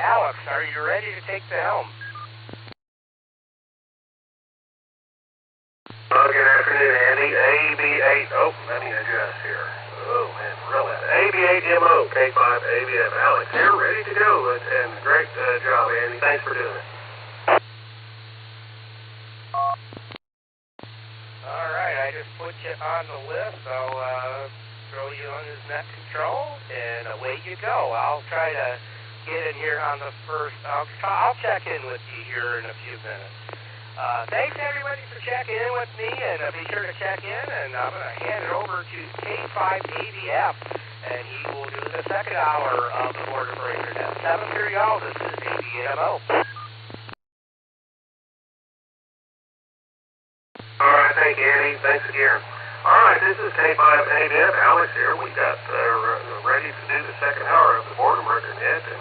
Alex, are you ready to take the helm? Good afternoon, Andy. AB8, let me adjust here. Oh, man, real loud. AB8MO, K5AVF Alex here, ready to go, and great job, Andy. Thanks for doing it. All right, I just put you on the list. I'll throw you on his net control, and away you go. I'll try to get in here on the first. I'll check in with you here in a few minutes. Thanks everybody for checking in with me, and be sure to check in, and I'm going to hand it over to K5AVF, and he will do the second hour of the Boredom Breaker at 7:30 all. This is ABMO. All right, thank you, Andy. Thanks again. All right, this is K5AVF Alex here. We got ready to do the second hour of the Boredom Breaker net, and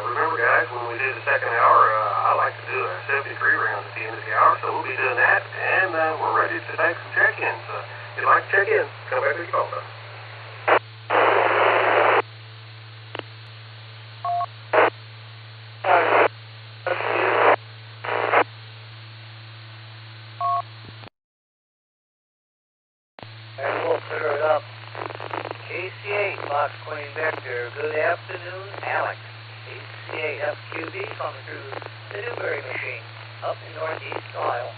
remember, guys, when we do the second hour, I like to do a 73 round at the end of the hour, so we'll be doing that, and we're ready to take some check-ins. If you'd like to check in, come back to your phone number. And we'll clear it up. KC8, Fox Queen Vector, good afternoon, Alex. KC8FQB coming through the Newberry machine, up in Northeast Ohio.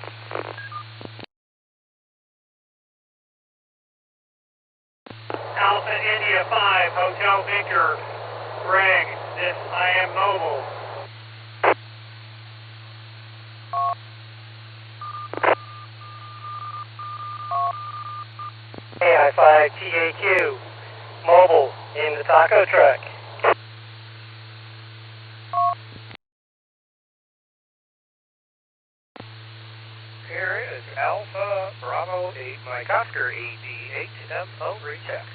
Alpha India 5, Hotel Victor, Greg, this I am mobile. KI5TAQ, mobile in the taco truck. Here is Alpha Bravo 8, Mike Oscar, AD8MO, recheck.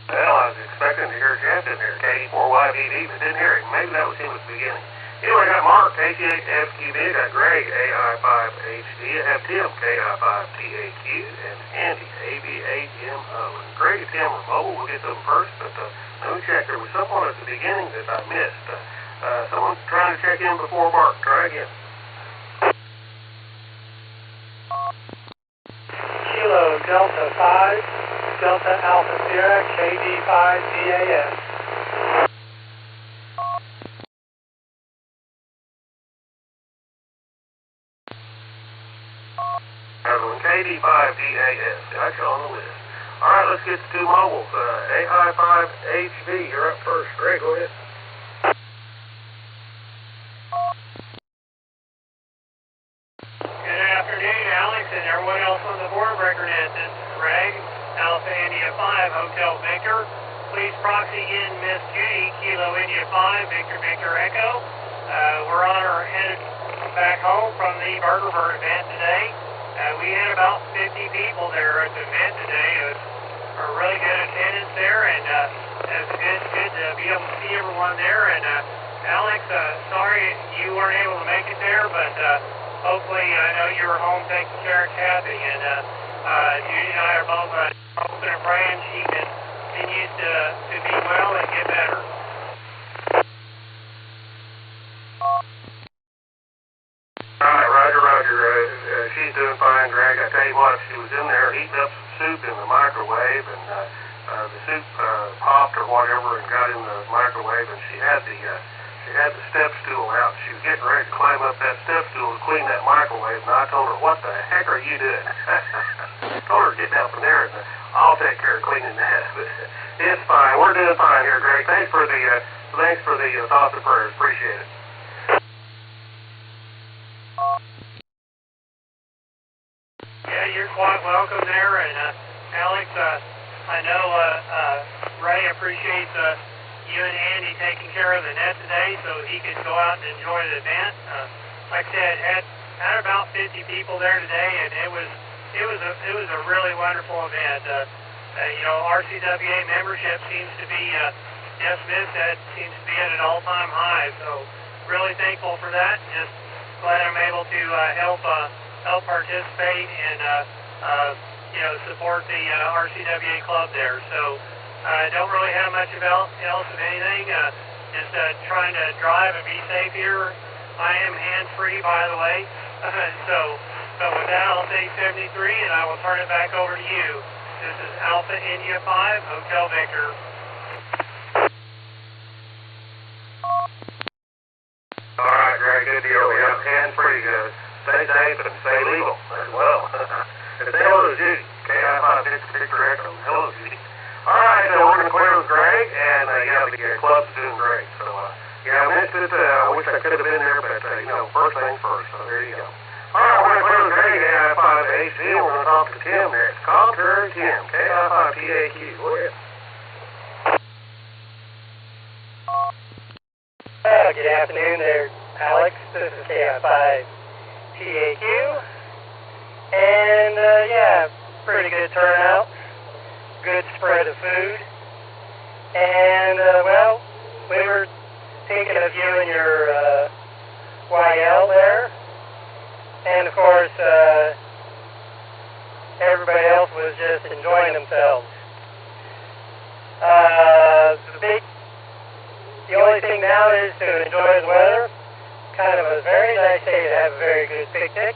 Well, I was expecting to hear Jeff in there, K4Y TBD, but didn't hear him. Maybe that was him at the beginning. Anyway, I got Mark, KC8FQB, I got Greg, AI5HD, I have Tim, KI5TAQ, and Andy, AB8MO. Greg and Tim are mobile, we'll get to them first, but let me check. There was someone at the beginning that I missed. Someone's trying to check in before Mark. Try again. Kilo Delta 5, Delta Alpha Sierra KD5DAS. KD5DAS, got you on the list. All right, let's get to two mobiles. KI5HV, you're up first. Greg, go ahead. Good afternoon, Alex, and everyone else on the board record net. This is Greg, Alpha India 5, Hotel Victor. Please proxy in Miss Judy, Kilo India 5, Victor Victor Echo. We're on our head back home from the Burger Burn event today. We had about 50 people there at the event today. It was a really good attendance there, and it was good to be able to see everyone there. And Alex, sorry you weren't able to make it there, but hopefully I know you were home taking care of Kathy, and Judy and I are both hoping and praying she continues to be well and get better. All right, Roger. She's doing fine, Greg. I tell you what, she was in there heating up some soup in the microwave, and the soup popped or whatever and got in the microwave, and she had the step stool out. She was getting ready to climb up that step stool to clean that microwave, and I told her, "What the heck are you doing?" Told her to get down from there, and I'll take care of cleaning that. But it's fine. We're doing fine here, Greg. Thanks for the thoughts and prayers. Appreciate it. Yeah, you're quite welcome there, and Alex, I know Ray appreciates you and Andy taking care of the net today, so he could go out and enjoy the event. Like I said, had about 50 people there today, and it was a really wonderful event. RCWA membership seems to be dismissed. That seems to be at an all-time high. So really thankful for that. Just glad I'm able to help participate and support the RCWA club there. So I don't really have much else of anything. Just trying to drive and be safe here. I am hands-free, by the way. So with that, I'll say 73, and I will turn it back over to you. This is Alpha India 5, Hotel Victor. All right, Greg, good deal. Yeah, hands-free. Stay safe and stay legal as well. And say hello to Judy. KI5 Victor Echo. Hello, Judy. All right, we're going to clear with Greg, and the club's doing great. So, I missed it. I wish I could have been there, but, first things first. So there you go. All right, we're going to clear with Greg, KI5AC, and we're going to talk to Tim next. Contrary Tim, KI5TAQ. Go ahead. Good afternoon there, Alex. This is KI5TAQ. And, pretty good turnout. Good spread of food. And, we were thinking of you and your YL there. And, of course, everybody else was just enjoying themselves. The only thing now is to enjoy the weather. Kind of a very nice day to have a very good picnic.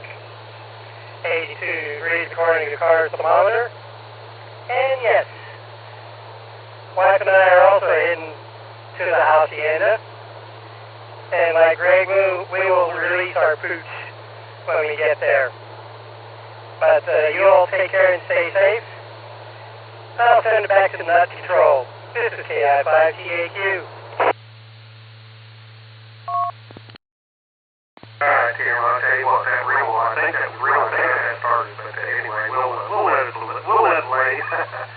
82 degrees according to the car thermometer. And yes, wife and I are also heading to the hacienda. And like Greg, we will release our pooch when we get there. But you all take care and stay safe. I'll send it back to Nut Control. This is KI5TAQ. All right, Tim, I'll tell you what, I think that was real. I think that started, but anyway, we'll let it lay.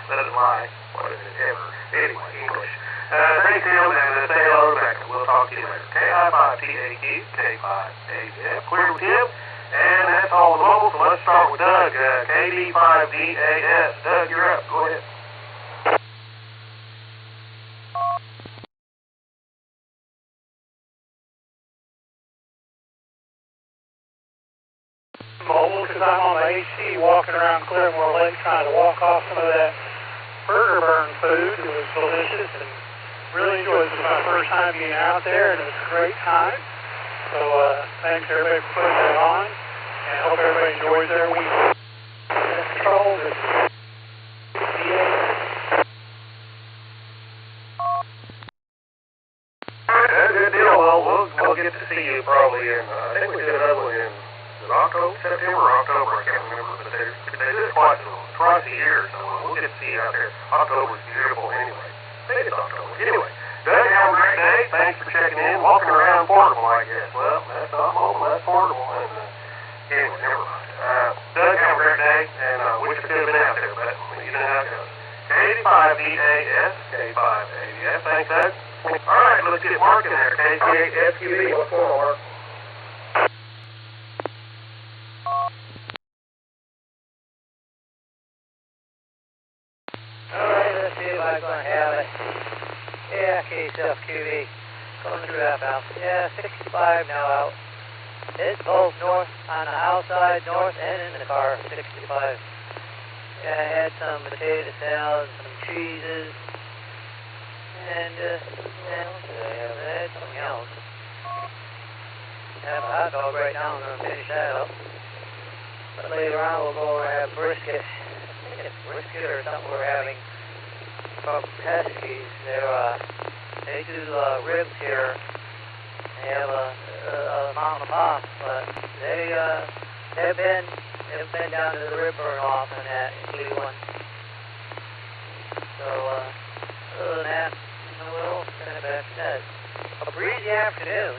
Let it lie. What is it ever? Anyway, English. Thanks, Tim, and say hello to Becca. We'll talk to you later. KI5TAQ, K5AF, clear with Tim, and that's all the mobile, so let's start with Doug, KD5DAS. Doug, you're up. Go ahead. Mobile, because I'm on the AC walking around Claremore Lake trying to walk off some of that burger burn food. It was delicious and really enjoyed it. It was my first time being out there, and it was a great time. So thanks everybody for putting that on, and I hope everybody enjoys their week. Control, this is recently, and I think we did another one in September or October, I can't remember, but they do it twice a year, so we'll get to see you out there. October's beautiful anyway. I think it's October. Anyway, Doug, have a great day. Thanks for checking in. Walking around portable, I guess. Well, that's not mobile, that's portable. And anyway, never mind. Doug, have a great day, and wish I could have been out there, but you know how it goes. K5DAS, K5ADS. Thanks, Doug. All right, let's get Mark in there. K5CFY. What's going on, Mark? Alright, let's see if I'm going to have it. Yeah, K5CFY. Going through that valve. Yeah, 65 now out. It's both north on the outside, north and in the car, 65. Yeah, I had some potato salad, some cheeses, and what did I have? I had something else. I have a hot dog right now, I'm going to finish that up. But later on we'll go over and have brisket. I think it's brisket or something we're having from Pesky's. They do ribs here. They have a mom and pop, but they've been down to the rib burn off and that in Cleveland. So other than that, we'll send it back to that. A breezy afternoon.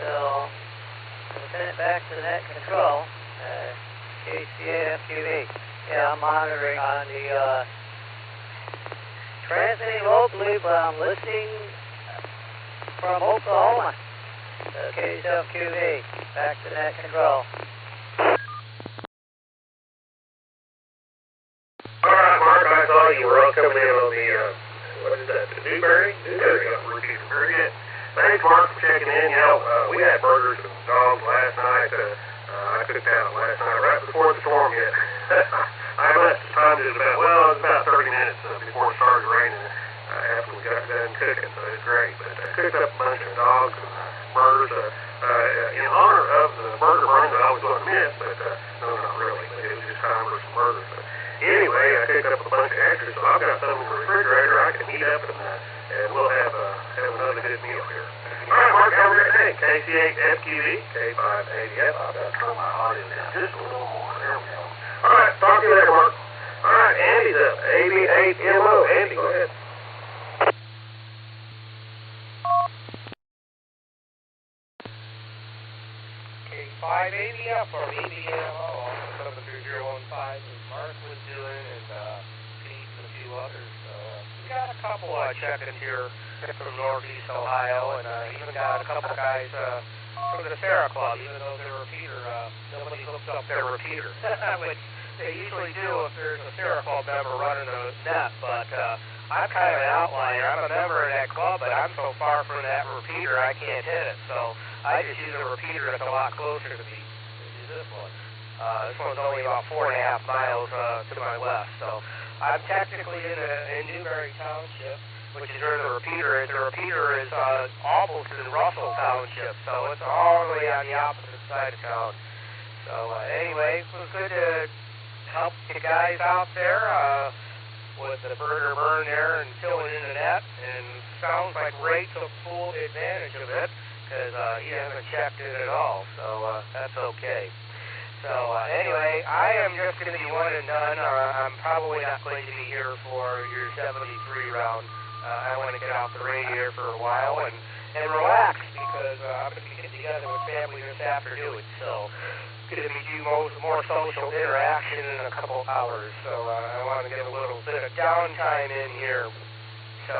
So we'll send it back to the net control. K5CFY. Yeah, I'm monitoring on the transmitting locally, but I'm listening from Oklahoma. K5CFY. Back to net control. Alright, Mark, I saw you were all coming in on the, what is that, the Newberry? Repeater. Very good. Thanks, Mark, for checking in. You know, we had burgers and dogs last night. I cooked out last night, right before the storm hit. I must have timed it about 30 minutes before it started raining after we got done cooking, so it's great. But I cooked up a bunch of dogs and burgers in honor of the burger burn that I was going to miss, but no, not really. But it was just time for some burgers. But anyway, I picked up a bunch of extras, so I've got some in the refrigerator I can heat up, and we'll have another good meal here. All right, Mark, have a great day. K5CFY, K5ADS. I've got to turn my audio down just a little more. There we go. All right, talk to you later, Mark. All right, Andy's up. AB8MO. Andy, go ahead. K5ADF or ABMO, 73015 as Mark was doing, and Pete and a few others. We got a couple check-ins here from Northeast Ohio, and even got a couple guys from the SARA Club, even though their repeater, nobody hooks up their repeater, which they usually do if there's a SARA Club member running a net, but I'm kind of an outlier. I'm a member of that club, but I'm so far from that repeater I can't hit it, so I just use a repeater that's a lot closer to me. This one. This one's only about 4.5 miles to my left, so I'm technically in Newberry Township, which is where the repeater is. The repeater is almost in Russell Township, so it's all the way on the opposite side of town. So anyway, it was good to help the guys out there with the burger burn there and filling in the net, and sounds like Ray took full advantage of it, because he hasn't checked it at all, so that's okay. So anyway, I am just going to be one and done. I'm probably not going to be here for your 73 round. I want to get out the radiator for a while and relax, because I'm going to be getting together with family this afternoon, so going to be doing more social interaction in a couple hours, so I want to get a little bit of downtime in here. So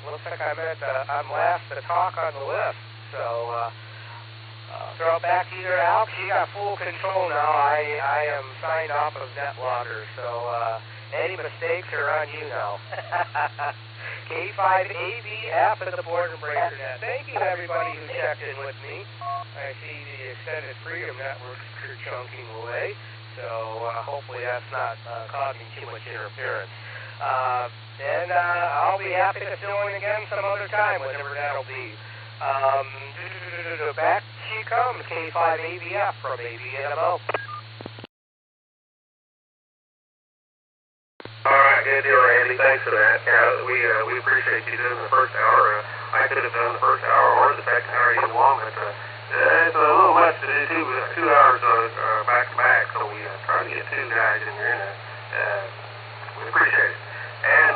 looks like I'm last to talk on the list. So throw it back to either Alex. You got full control now. I am signed off of NetLogger, so any mistakes are on you now. K5ABF at the Boredom Breaker Net. Thank you everybody who checked in with me. I see the extended Freedom Networks are chunking away, so hopefully that's not causing too much interference. And I'll be happy to fill in again some other time, whenever that'll be. Back she comes, K5ABF from ABMO. All right, good deal, Randy. Thanks for that. We appreciate you doing the first hour. I could have done the first hour or the second hour either one, but It's a little much to do, 2 hours back to back, so we try to get 2 guys in here, and we appreciate it. And,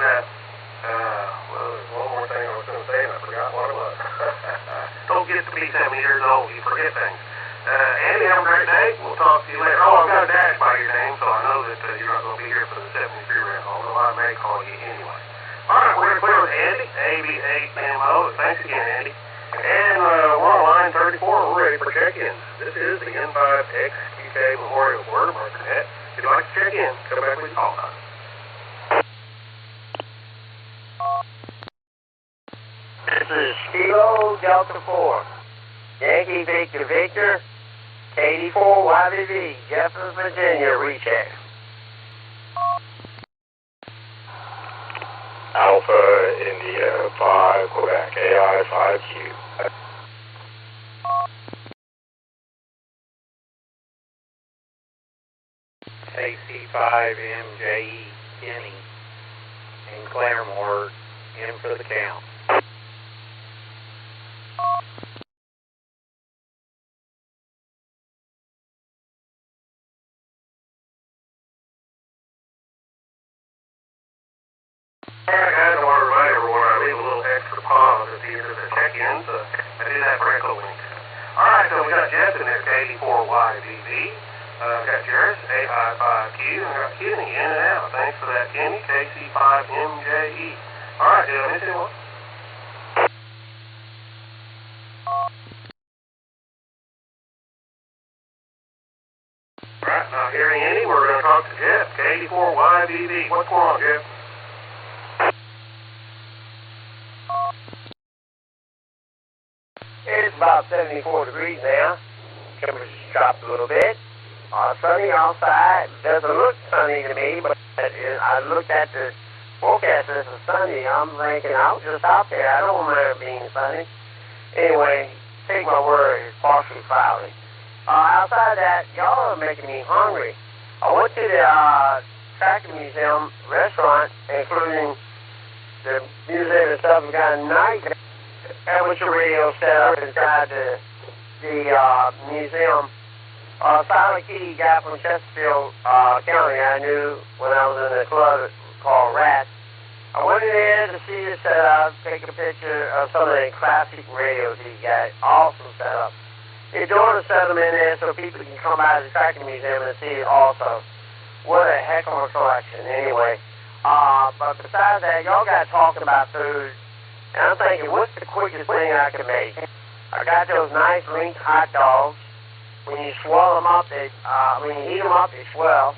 well, there's one more thing I was going to say, and I forgot what it was. Don't get to be 70 years old, you forget things. Andy, have a great day. We'll talk to you later. Oh, I've got a dash by your name, so I know that you're not going to be here for the 73 round, although I may call you anyway. All right, we're clear with Andy, AB8MO. Thanks again, Andy. And we're on line 34. We're ready for check-in. This is the N5XQK Memorial Boredom Net. If you'd like to check in, come back with your call time. This is Kilo Delta 4, Yankee Victor Victor, KD4YBB, Jefferson, Virginia, recheck. Alpha India 5, Quebec, KI5Q. KC5MJE, Kenny, and Claremore, in for the count. Alright guys, I want to remind everyone I leave a little extra pause at the end of the check-ins. I do that for Echolink. Alright, so we got Jeff in there, K4YBB. Got Jared, A5Q, and I got Kenny in and out. Thanks for that, Kenny, KC5MJE. Alright, did I miss anyone? Alright, not hearing any, we're going to talk to Jeff, K4YBB. What's going on, Jeff? It's about 74 degrees now. Temperature's dropped a little bit. Sunny outside. Doesn't look sunny to me, but I looked at the forecast and it's sunny. I'm thinking, I was just out there. I don't remember it being sunny. Anyway, take my word, it's partially cloudy. Outside that, y'all are making me hungry. I went to the Tractor Museum restaurant, including the museum and stuff, and got a nice amateur radio set up inside the museum. Silent Key guy from Chesterfield County I knew when I was in a club called Rat. I went in there to see the setup, take a picture of some of the classic radios he's got. Awesome setup. His daughter set them in there so people can come out of the Tractor Museum and see it also. What a heck of a collection anyway. But besides that, y'all got talking about food. And I'm thinking, what's the quickest thing I can make? I got those nice linked hot dogs. When you swell them up, when you heat them up, they swell.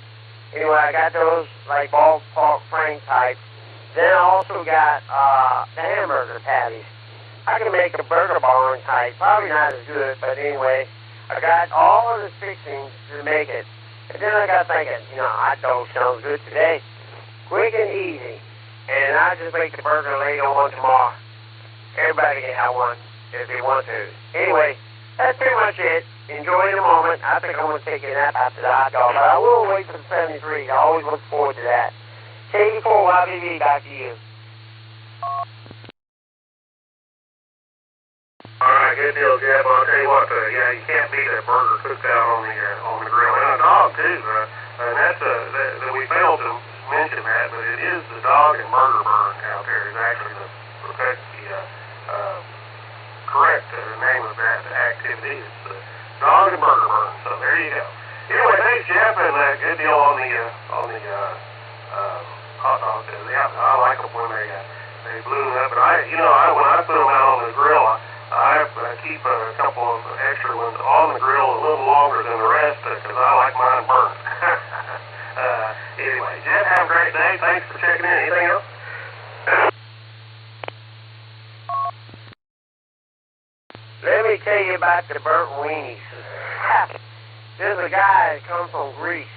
Anyway, I got those like ballpark frank type. Then I also got the hamburger patties. I can make a burger barn type, probably not as good, but anyway, I got all of the fixings to make it. And then I got thinking, hot dog sounds good today. Quick and easy. And I just make the burger later on tomorrow. Everybody can have one if they want to. Anyway, that's pretty much it. Enjoy the moment. I think I'm going to take a nap after the hot dog, but I will wait for the 73. I always look forward to that. K4YBB, back to you. All right, good deal, Jeff. I'll tell you what, you can't beat that burger cooked out on the grill, and a dog too. And that's we failed to mention that, but it is the dog and burger burn out there is actually the correct name of that activity. It's the dog and burger burn. So there you go. Anyway, thanks, Jeff, and good deal on the hot dogs. I like them when they bloom up. But when I put them out on the grill, I keep a couple of extra ones on the grill a little longer than the rest because I like mine burnt. Anyway, Jeff, have a great day. Thanks for checking in. Anything else? Let me tell you about the burnt weenies. There's a guy that comes from Greece.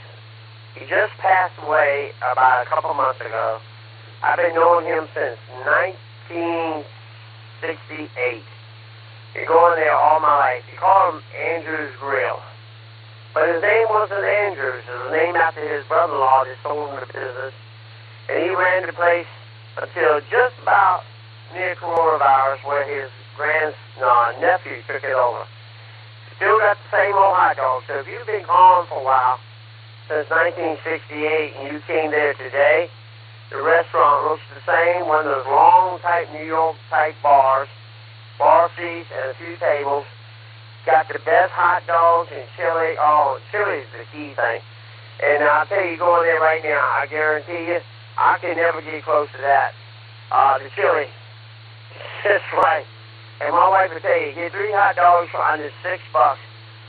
He just passed away about a couple months ago. I've been knowing him since 1968. Been going there all my life. He called him Andrew's Grill. But his name wasn't Andrews. It was named after his brother-in-law that sold him the business. And he ran the place until just about near coronavirus where his nephew took it over. still got the same old hot dogs. So if you've been calling for a while, since 1968, and you came there today, the restaurant looks the same, one of those long type New York type bars, bar seats and a few tables. Got the best hot dogs and chili. Oh, chili is the key thing. And I'll tell you, go in there right now, I guarantee you, I can never get close to that. The chili, just right. And my wife will tell you, get 3 hot dogs for under $6,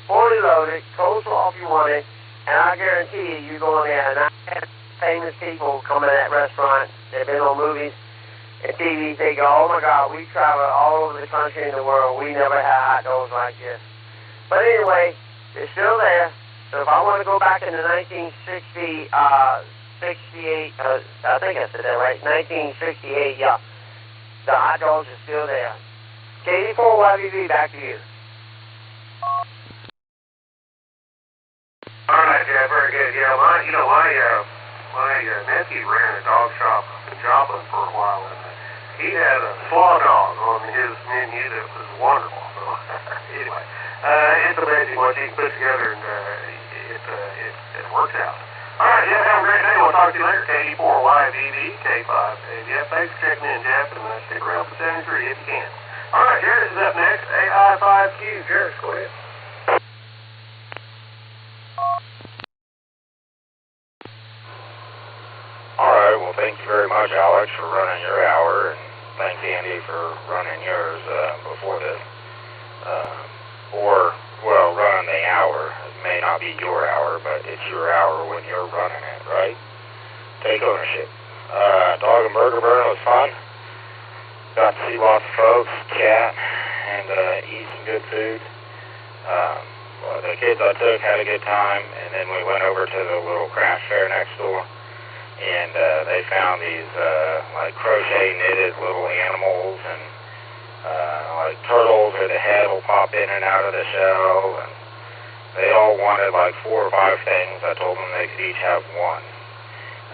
fully loaded, coleslaw if you want it, and I guarantee you, you go in there, and I had famous people come in that restaurant, they've been on movies and TV, they go, oh my God, we travel all over the country and the world, we never had hot dogs like this. But anyway, they're still there, so if I want to go back into 1968, I think I said that right, 1968, yeah, the hot dogs are still there. K5CFY, back to you. All right, Jeff, very good. Yeah, my nephew ran a dog shop in Joplin for a while, and he had a slaw dog on his menu that was wonderful. So anyway, it's amazing what you can put together, and it works out. All right, Jeff, have a great day. We'll talk to you later. K5CFY K5. Jeff, thanks for checking in, Jeff, and stick around for 73 if you can. All right, Jared is up next. AI5Q. Jared, go ahead. All right, well, thank you very much, Alex, for running your hour, and thanks, Andy, for running yours before this. Running the hour. It may not be your hour, but it's your hour when you're running it, right? Take ownership. Dog and burger burn was fun. Got to see lots of folks, chat, and eat some good food. The kids I took had a good time, and then we went over to the little craft fair next door. And they found these like crochet knitted little animals, and like turtles where the head will pop in and out of the shell, and they all wanted like 4 or 5 things. I told them they could each have one.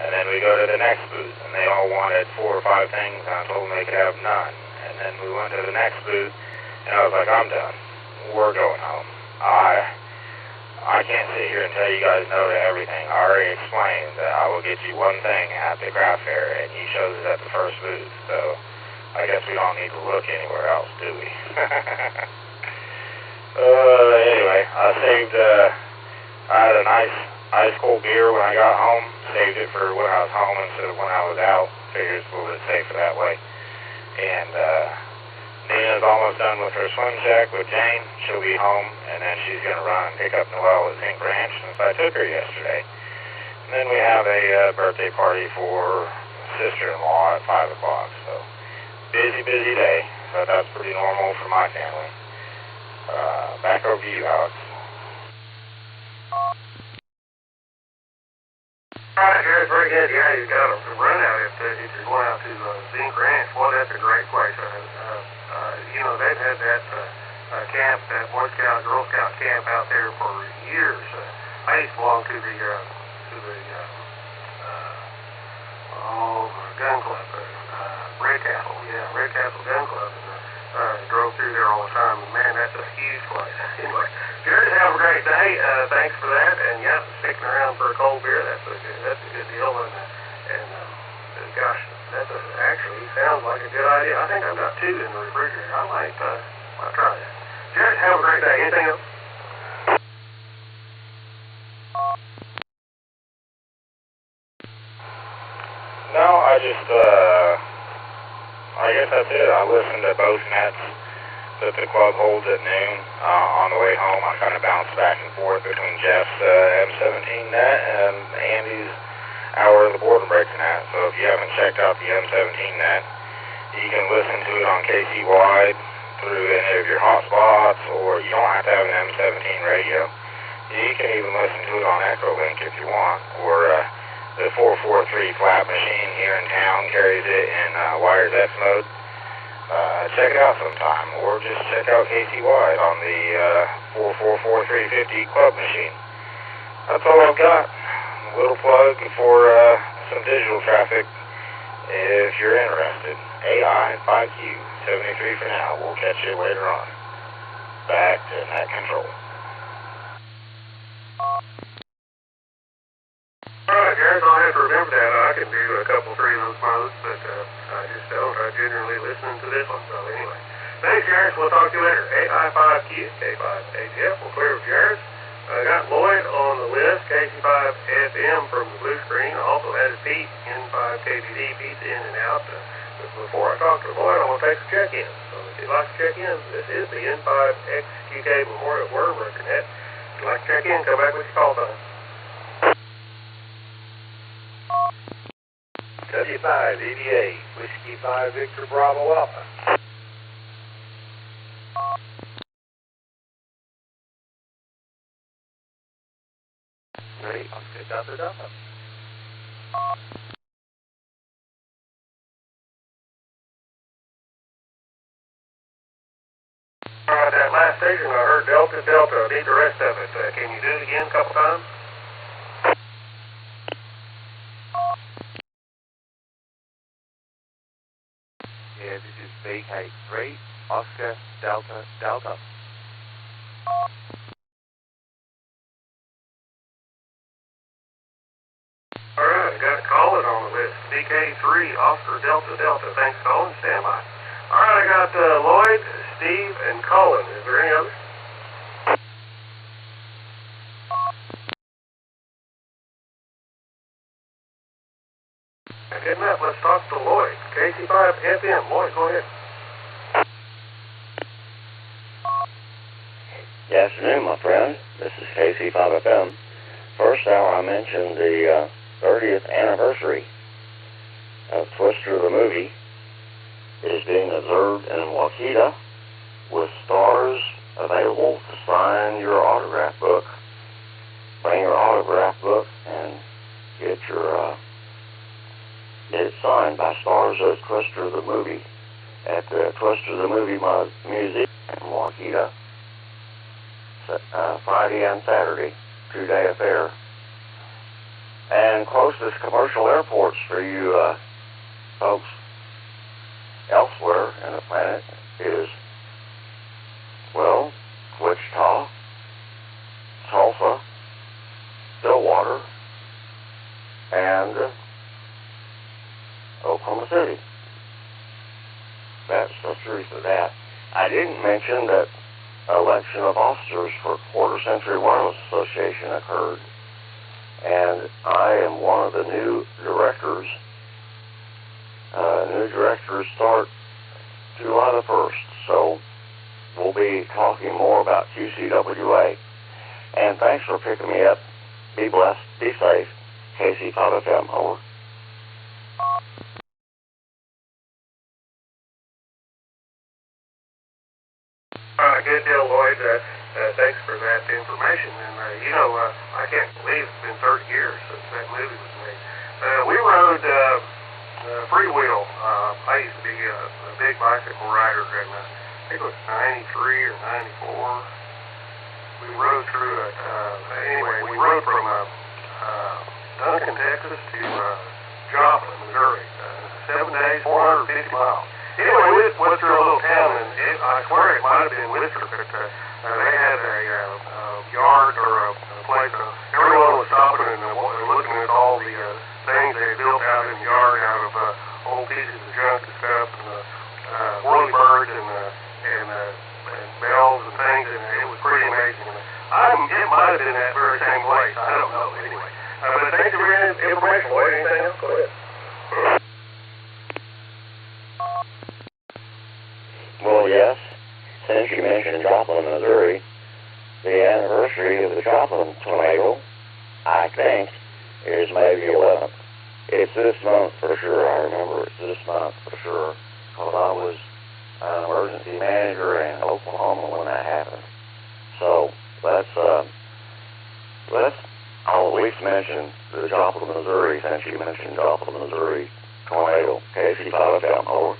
And then we go to the next booth, and they all wanted 4 or 5 things, and I told them they could have none. And then we went to the next booth, and I was like, I'm done. We're going home. I can't sit here and tell you guys no to everything. I already explained that I will get you one thing at the craft fair, and you chose it at the first booth. So I guess we don't need to look anywhere else, do we? Anyway, I had a nice ice cold beer when I got home. Saved it for when I was home instead of when I was out. Figured it's a little bit safer that way. And Nina's almost done with her swim check with Jane. She'll be home, and then she's going to run and pick up Noelle at Zinc Ranch since I took her yesterday. And then we have a birthday party for sister-in-law at 5 o'clock. So busy day, but that's pretty normal for my family. Back over to you, Alex. All right, Jared, very good. Yeah, you've got a run out if you're going out to Zinc Ranch. Well, that's a great place. They've had that camp, that Boy Scout, Girl Scout camp out there for years. I used to belong to the gun club, Red Castle. Yeah, Red Castle Gun Club. And drove through there all the time. And man, that's a huge place. Anyway, Jared, have a great day. Thanks for that. And yeah, sticking around for a cold beer, that's a good deal. And gosh, actually sounds like a good idea. I think I've got 2 in the refrigerator. I might try that. Jared, have a great day. Anything else? No, I guess that's it. I listened to both nets that the club holds at noon. On the way home, I kind of bounced back and forth between Jeff's M17 net and Andy's hour of the Boredom Breaks net. So if you haven't checked out the M17 net, you can listen to it on KCY through any of your hotspots, or you don't have to have an M17 radio. You can even listen to it on Echolink if you want, or the 443 flat machine here in town carries it in Wires X mode. Check it out sometime, or just check out KCY on the 444-350 club machine. That's all I've got. A little plug for some digital traffic if you're interested. AI5Q 73 for now. We'll catch you later on. Back to net control. three of those modes, but I just don't. I generally listen to this one. So anyway, thanks, Jairus. We'll talk to you later. K5CFY will clear with Jairus. I got Lloyd on the list, KC5FM from the blue screen. I also added Pete, N5KBD. Pete's in and out. Before I talk to Lloyd, I want to take a check-in. So if you'd like to check in, this is the N5XQK Memorial Word Record Net. If you'd like to check in, come back with your call time. W5DBA, Whiskey 5 Victor Bravo Alpha. Ready, Oscar Delta Delta. Alright, that last station I heard Delta Delta. I need the rest of it. Can you do it again a couple times? Yeah, this is VK3, Oscar Delta Delta. Alright, got Colin on the list. VK3, Oscar Delta Delta. Thanks, Colin. Stand by. Alright, I got Lloyd, Steve, and Colin. Is there any others? Good enough. Let's talk to Lloyd. KC5FM. Lloyd, go ahead. Good afternoon, my friend. This is KC5FM. First hour I mentioned the 30th anniversary of Twister the movie is being observed in Waukeeta with stars available to sign your autograph book. Bring your autograph book and get it signed by stars of Twister the movie at the Twister the Movie Museum in Waukeeta. Friday and Saturday, 2-day affair. And closest commercial airports for you folks elsewhere in the planet is, well, Wichita, Tulsa, Stillwater, and Oklahoma City. That's the truth of that. I didn't mention that election of officers for Quarter Century Wireless Association occurred, and I am one of the new directors. New directors start July the 1st, so we'll be talking more about QCWA. And thanks for picking me up. Be blessed, be safe. KC5FM, over. Good deal, Lloyd. Thanks for that information. And, I can't believe it's been 30 years since that movie was made. We rode freewheel. I used to be a big bicycle rider, and I think it was 93 or 94. We rode through it. Anyway, we rode from Duncan, Texas to Joplin, Missouri. 7 days, 450 miles. Anyway, we went through a little town, and I swear it might have been Whistler, but they had a yard or a place. Everyone was stopping and looking at all the things they had built out in the yard out of old pieces of junk and stuff, and whirlybirds and bells and things, and it was pretty amazing. It might have been that very same place. I don't know, anyway. But thanks for your information, Lloyd. Anything else? Go ahead. Well, yes, since you mentioned Joplin, Missouri, the anniversary of the Joplin tornado, I think, is May the 11th. It's this month for sure. I remember it's this month for sure, because I was an emergency manager in Oklahoma when that happened. So I'll at least mention the Joplin, Missouri, since you mentioned Joplin, Missouri tornado. KC5FM, over.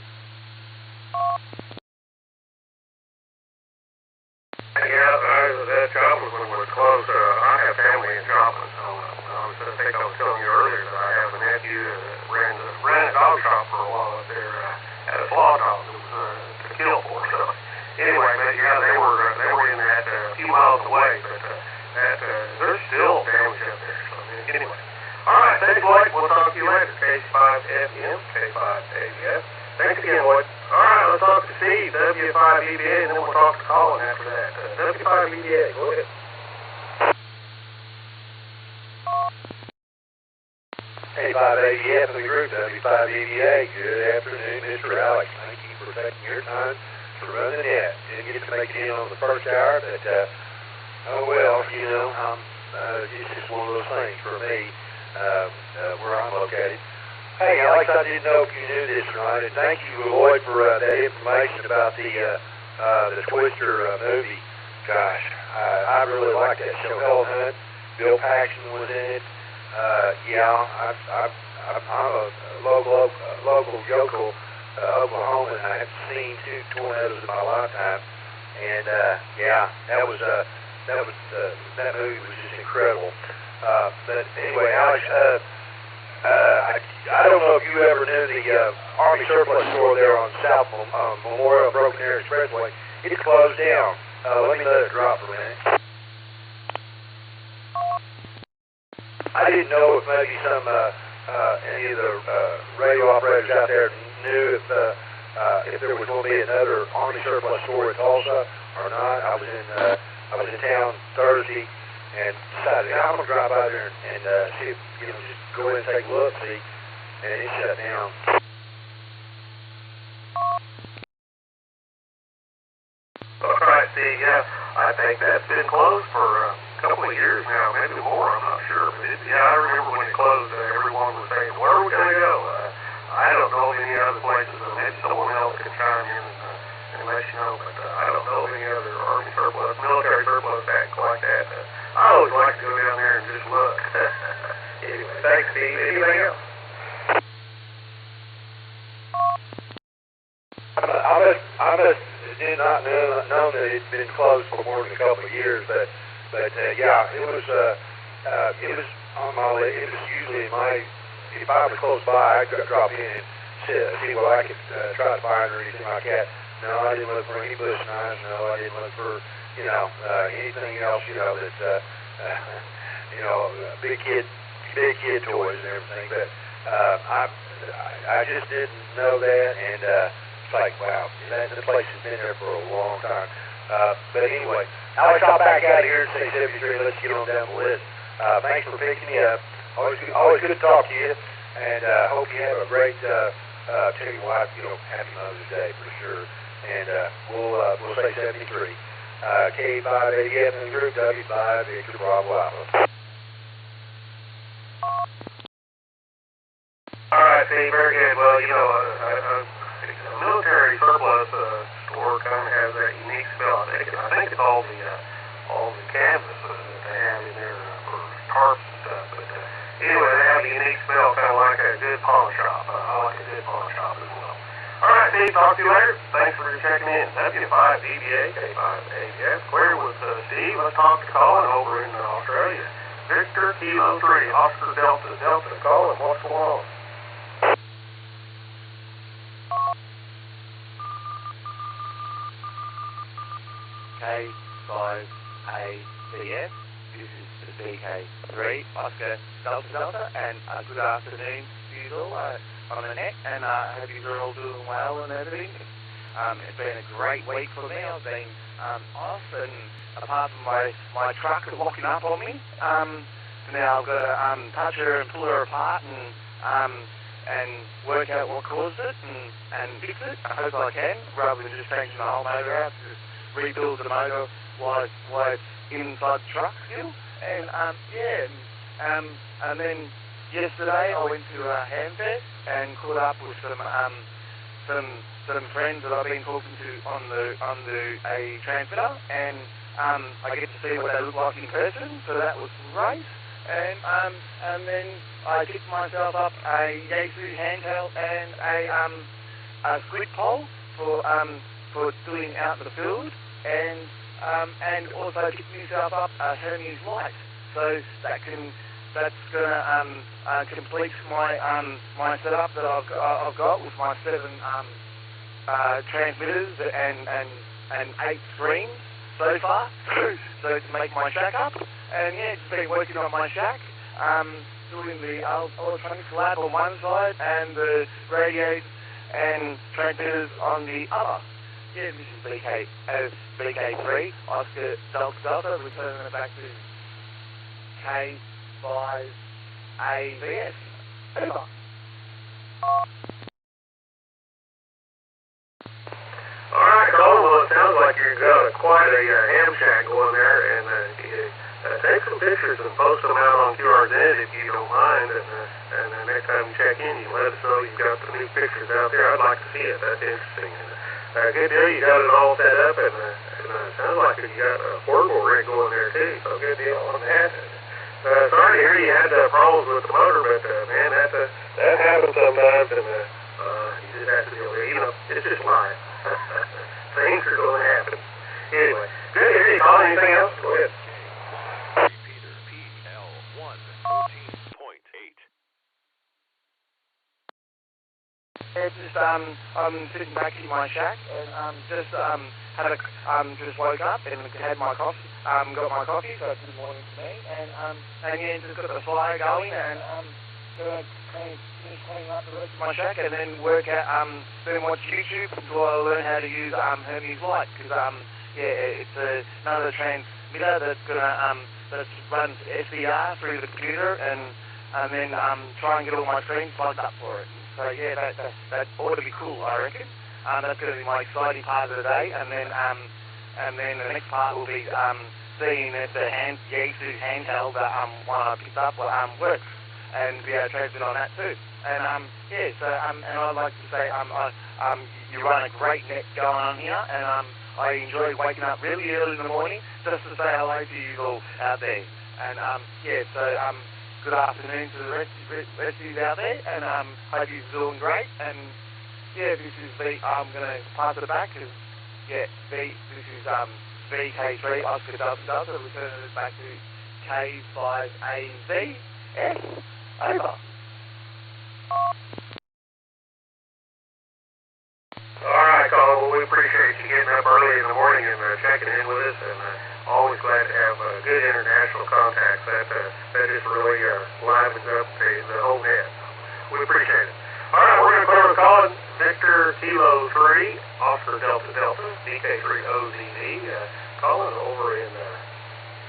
Yeah, Joplin was close. I have family in Joplin, so I think I was telling you earlier that I have a nephew that ran a dog shop for a while up there at a slaw dog that was to kill for. So anyway, but yeah, they were in that a few miles away, but there's still damage up there. So anyway, all right, thanks, Lloyd. We'll talk to you later. K5FM, K5ABS. Thanks again, Lloyd. All right, let's talk to Steve, W5EDA, and then we'll talk to Colin after that. W5EDA, go ahead. K5ABF in the group, W5EDA. Good afternoon, Mr. Alex. Thank you for taking your time to run the net. Didn't get to make it in on the first hour, but, oh well, you know, it's just one of those things for me, where I'm located. Hey, Alex, I didn't know if you knew this or not, and thank you, Lloyd, for that information about the Twister movie. Gosh, I really like that show. Hell Hunt, Bill Paxton was in it. I'm a local yokel, Oklahoman. I have seen 2 tornadoes in my lifetime, and that movie was just incredible. But anyway, Alex, I don't know if you ever knew the Army surplus store there on South Memorial Broken Arrow Expressway. It's closed down. Let me let it drop for a minute. I didn't know if maybe any of the radio operators out there knew if there was going to be another Army surplus store at Tulsa or not. I was in town Thursday and decided I'm going to drop out there and see if, just go in and take a look, see, and it shut down. All right, see, I think that's been closed for a couple of years now, maybe more, I'm not sure. But I remember when it closed, everyone was saying, where are we going to go? I don't know of any other places, maybe someone else can chime in and let you know, but I don't know of any other Army surplus, military surplus back like that. I always like to go down there and just look. Anyway, thanks, Steve. Anything else? I must did not know that it's been closed for more than a couple of years, but it was on my list. It was usually if I was close by, I'd drop in and see what I could try to find or anything like that. No, I didn't look for any bush knives. No, I didn't look for anything else. That big kid toys and everything. But I just didn't know that, and it's like, wow, the place has been there for a long time. But anyway, Alex, I'll back out of here and say 73. Let's get on down the list. Thanks for picking me up. Always good to talk to you, and hope you have a great. Tell your wife, Happy Mother's Day for sure. And we'll say 73. K5AF in the group, W5 Victor Bravo Alpha. All right, Steve, very good. Well, a military surplus store kind of has that unique smell. I think it's all the canvas that they have in there for tarps and stuff. But anyway, they have a unique smell, kind of like a good pawn shop. I like a good pawn shop as well. All right, Steve, talk to you later. Thanks for checking in. W5DBA, K5ABS. Clear with Steve. Let's talk to Colin over in Australia. Victor Kilo 3, Oscar Delta. Colin, what's going on? K5ABS. This is the BK3, Oscar Delta, and good afternoon to you all on the net, and I hope you're all doing well and everything. It's been a great week for me. I've been off, and apart from my truck locking up on me, now I've got to touch her and pull her apart and work out what caused it and fix it. I hope I can, rather than just changing the whole motor out, just rebuild the motor while it's inside the truck still. And and then yesterday I went to Handfest and caught up with some friends that I've been talking to on a transmitter, and I get to see what they look like in person, so that was great. And then I picked myself up a Yaesu handheld and a squid pole for doing out in the field, and also picked myself up a Hermes light, so that's gonna complete my setup that I've got with my 7 transmitters and 8 screens so far, so to make my shack up. And yeah, just been working on my shack. doing the electronics lab on one side and the radios and transmitters on the other. Yeah, this is BK3, Oscar Delta Delta, returning it back to K5AVS. Over. Alright, Colin, well, it sounds like you've got quite a ham shack going there, and take some pictures and post them out on QRZ if you don't mind, and next time you check in, you let us know you've got the new pictures out there. I'd like to see it. That's interesting. Good deal. You got it all set up, and it sounds like you got a portable rig going there, too, so good deal on that. Sorry to hear you had problems with the motor, but, man, that happens sometimes, and you just have to deal with it. You know, it's just life. Things are going to happen. Anyway, good to hear you. Call anything else? Go ahead. Repeater PL114.8. It's just I'm sitting back in my shack and just just woke up and had my coffee. Got my coffee, so it's good morning to me. And yeah, just got the fire going and gonna finish cleaning up the rest of my shack and then work out then watch YouTube until I learn how to use Hermes Lite, because yeah, it's another transmitter that's gonna that runs SDR through the computer and then try and get all my screens plugged up for it. So yeah, that ought to be cool, I reckon. That's going to be my exciting part of the day, and then the next part will be seeing if the Yaesu handheld one I picked up works, and be able to transmit on that too. And yeah, so and I'd like to say you run a great net going on here, and I enjoy waking up really early in the morning just to say hello to you all out there. And yeah, so good afternoon to the rest of you out there, and hope you're doing great. And yeah, this is I'm going to pass it back, because yeah, this is BK3 Oscar Delta Delta, returning it back to K5AVS. Over. Alright, Colin, well, we appreciate you getting up early in the morning and checking in with us, and always glad to have good international contacts. That just really livens up the whole net. We appreciate it. Alright, we're going to clear with Colin. Victor Kilo 3, Oscar Delta Delta, BK3OZD. Colin over in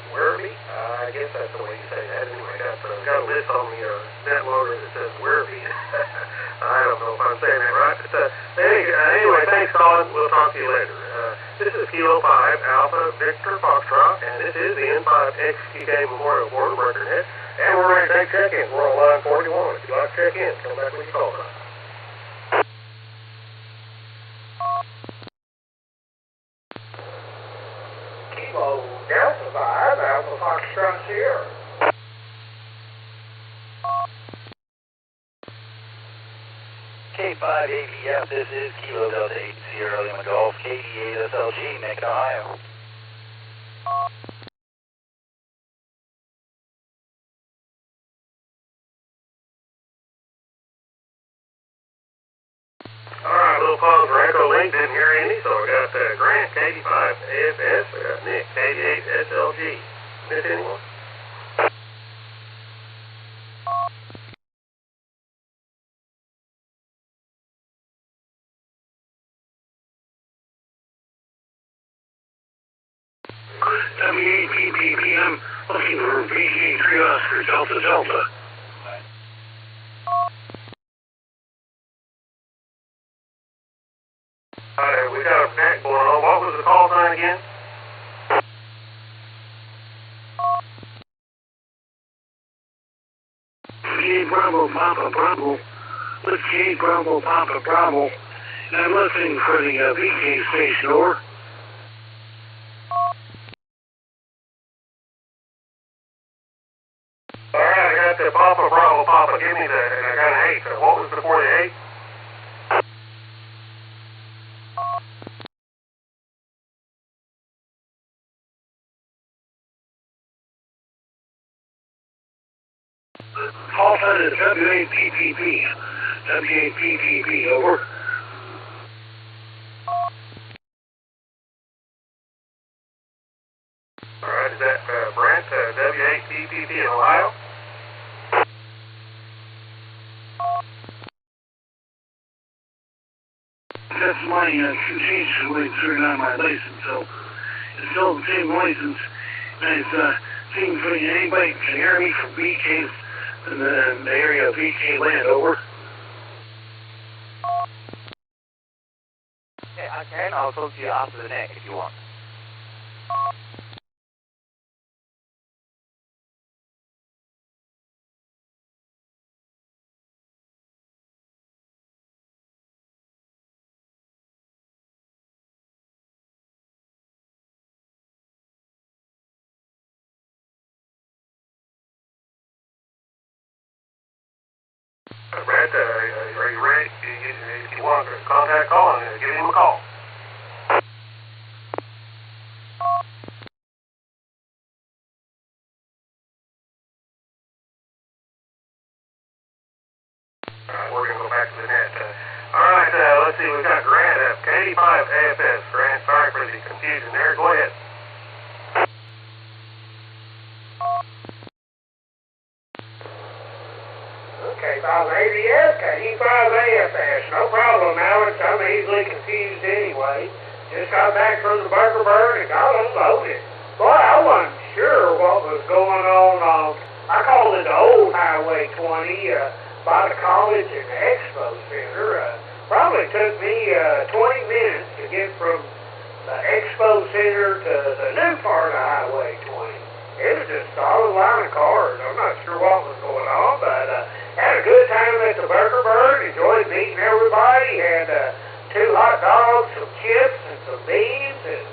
Werribee. I guess that's the way you say that. Anyway, got a list on the net loader that says Werribee. I don't know if I'm saying that right. But anyway, thanks, Colin. We'll talk to you later. This is Kilo 5 Alpha Victor Foxtrot, and this is the N5XQK Memorial Boredom Record Net. And we're ready to take check-in. We're on line 41. If you'd like to check in, come back when you call us. Kilo Delta 5 Alpha Foxtrot Sierra. K5AVF, this is Kilo Delta 8 Sierra Lima Golf, KD8 SLG, Macon, Ohio. Alright, little pause for Echolink. Didn't hear any, so we got Grant, KD5AFS. We got Nick, KD8 SLG. Miss anyone? W8PPP, I'm looking for BK3 Oscar Delta Delta. Alright, we got a back going on. What was the call sign again? K Bravo Papa Bravo. With K Bravo Papa Bravo. And I'm listening for the BK station, over. Alright, I got the Papa Bravo Papa. Give me that, and I got an 8. So what was before the 8? Call sign is W8PPP. W8PPP, over. Alright, is that Brent, W8PPP in Ohio? that's my change the way it's written on my license, so it's still the same license as seems like anybody can hear me from BK in the area of BK land, over. Yeah, I can. I'll talk to you after the net if you want. Brett, are you ready? If you want to contact Colin, give him a call. We're going to go back to the net. Alright, let's see, we've got Grant up. K5AFS. Grant, sorry for the confusion there. Go ahead. K5ABS, KI5AFS. No problem, Alex. I'm easily confused anyway. Just got back from the burger burn and got unloaded. Boy, I wasn't sure what was going on. I called it the old Highway 20 by the college and the expo center. Probably took me 20 minutes to get from the expo center to the new part of Highway 20. It was just a solid line of cars. I'm not sure what was going on, but had a good time at the burger burn. Enjoyed meeting everybody. Had 2 hot dogs, some chips, and some beans. And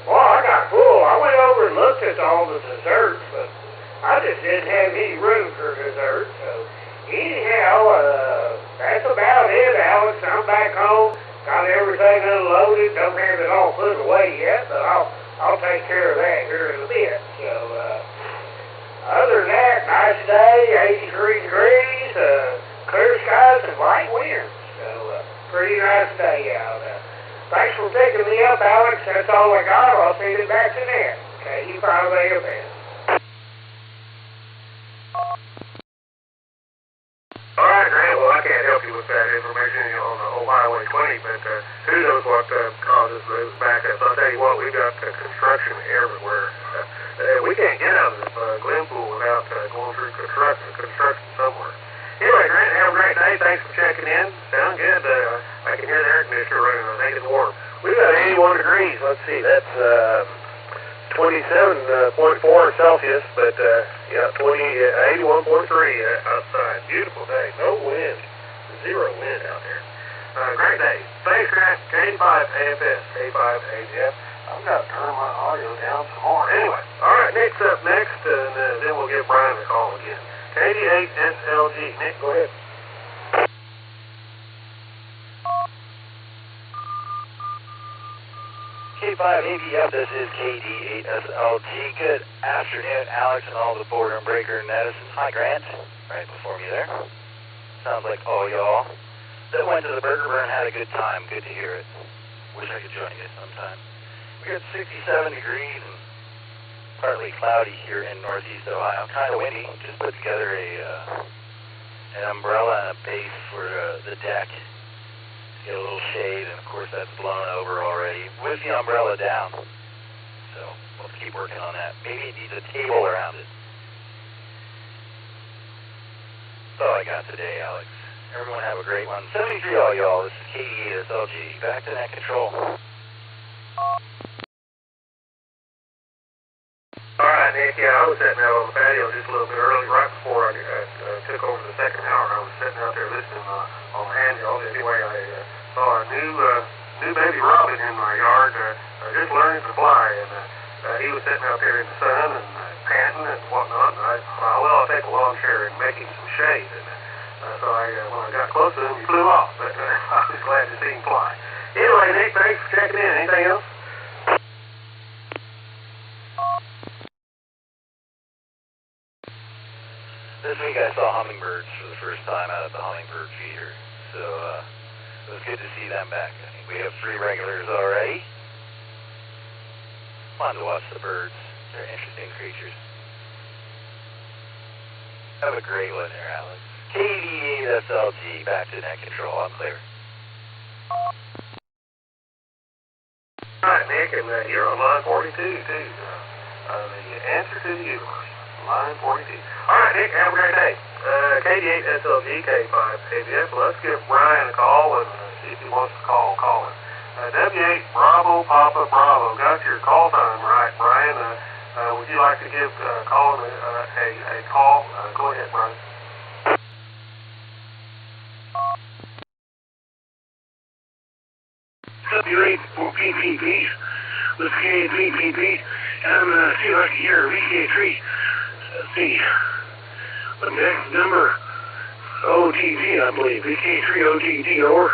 boy, I got full. I went over and looked at all the desserts, but I just didn't have any room for dessert. So anyhow, that's about it, Alex. I'm back home. Got everything unloaded. Don't have it all put away yet, but I'll take care of that here in a bit. So other than that, nice day, 83 degrees, clear skies and light winds. So pretty nice day out. Thanks for picking me up, Alex. That's all I got. I'll send it back to net. KI5AFS. Alright, Grant, well, I can't help you with that information on the old Highway 20, but who knows what causes those backups. I'll tell you what, we've got construction everywhere. We can't get out of this Glenpool without going through construction somewhere. Anyway, Grant, have a great day. Thanks for checking in. Sound good. I can hear the air conditioner running. I think it's warm. We've got 81 degrees. Let's see, that's 27.4 Celsius, but yeah, 81.3 outside. Beautiful day. No wind. 0 wind out there. Great day. Thanks, Grant. K5AFS, K5AFS. I've got to turn my audio down some more. Anyway, all right, Nick's up next, and then we'll give Brian a call again. KD8SLG. Nick, go ahead. K5ABF, this is KD8SLG. Good afternoon, Alex and all the Boredom Breaker netizens. Hi, Grant. Right before me there. Sounds like all y'all that went to the Burger Burn had a good time. Good to hear it. Wish I could join you sometime. We're at 67 degrees and partly cloudy here in Northeast Ohio. Kind of windy. Just put together an umbrella and a base for the deck. Get a little shade, and of course that's blown over already with the umbrella down. So we'll keep working on that. Maybe it needs a table around it. That's all I got today, Alex. Everyone have a great one. 73 all y'all. This is KD8SLG. Back to net control. All right, Nick. Yeah, I was sitting out on the patio just a little bit early, right before I took over the second hour. I was sitting out there listening on the handheld. Anyway, I saw a new baby robin in my yard, just learning to fly, and he was sitting out there in the sun and panting and whatnot. And I thought, well, I'll take a lawn chair and make him some shade. And so when I got close to him, he flew off. But I was glad to see him fly. Anyway, Nick, thanks for checking in. Anything else? This week I saw hummingbirds for the first time out at the hummingbird feeder, so it was good to see them back. I think we have 3 regulars already. Fun to watch the birds. They're interesting creatures. Have a great one there, Alex. KD8SLG, back to net control. I'm clear. and you're on line 42, too. The answer to the universe, line 42. All right, Nick, have a great day. KD8SLG, K5CFY. Let's give Brian a call and see if he wants to call in. W8 Bravo Papa Bravo. Got your call time right, Brian. Would you like to give Colin a call? Go ahead, Brian. W8 for PPPs with K3PP, and I'm going to see if I can hear VK3. Let's see. What the heck number? OTT, I believe. VK3 OTT, over.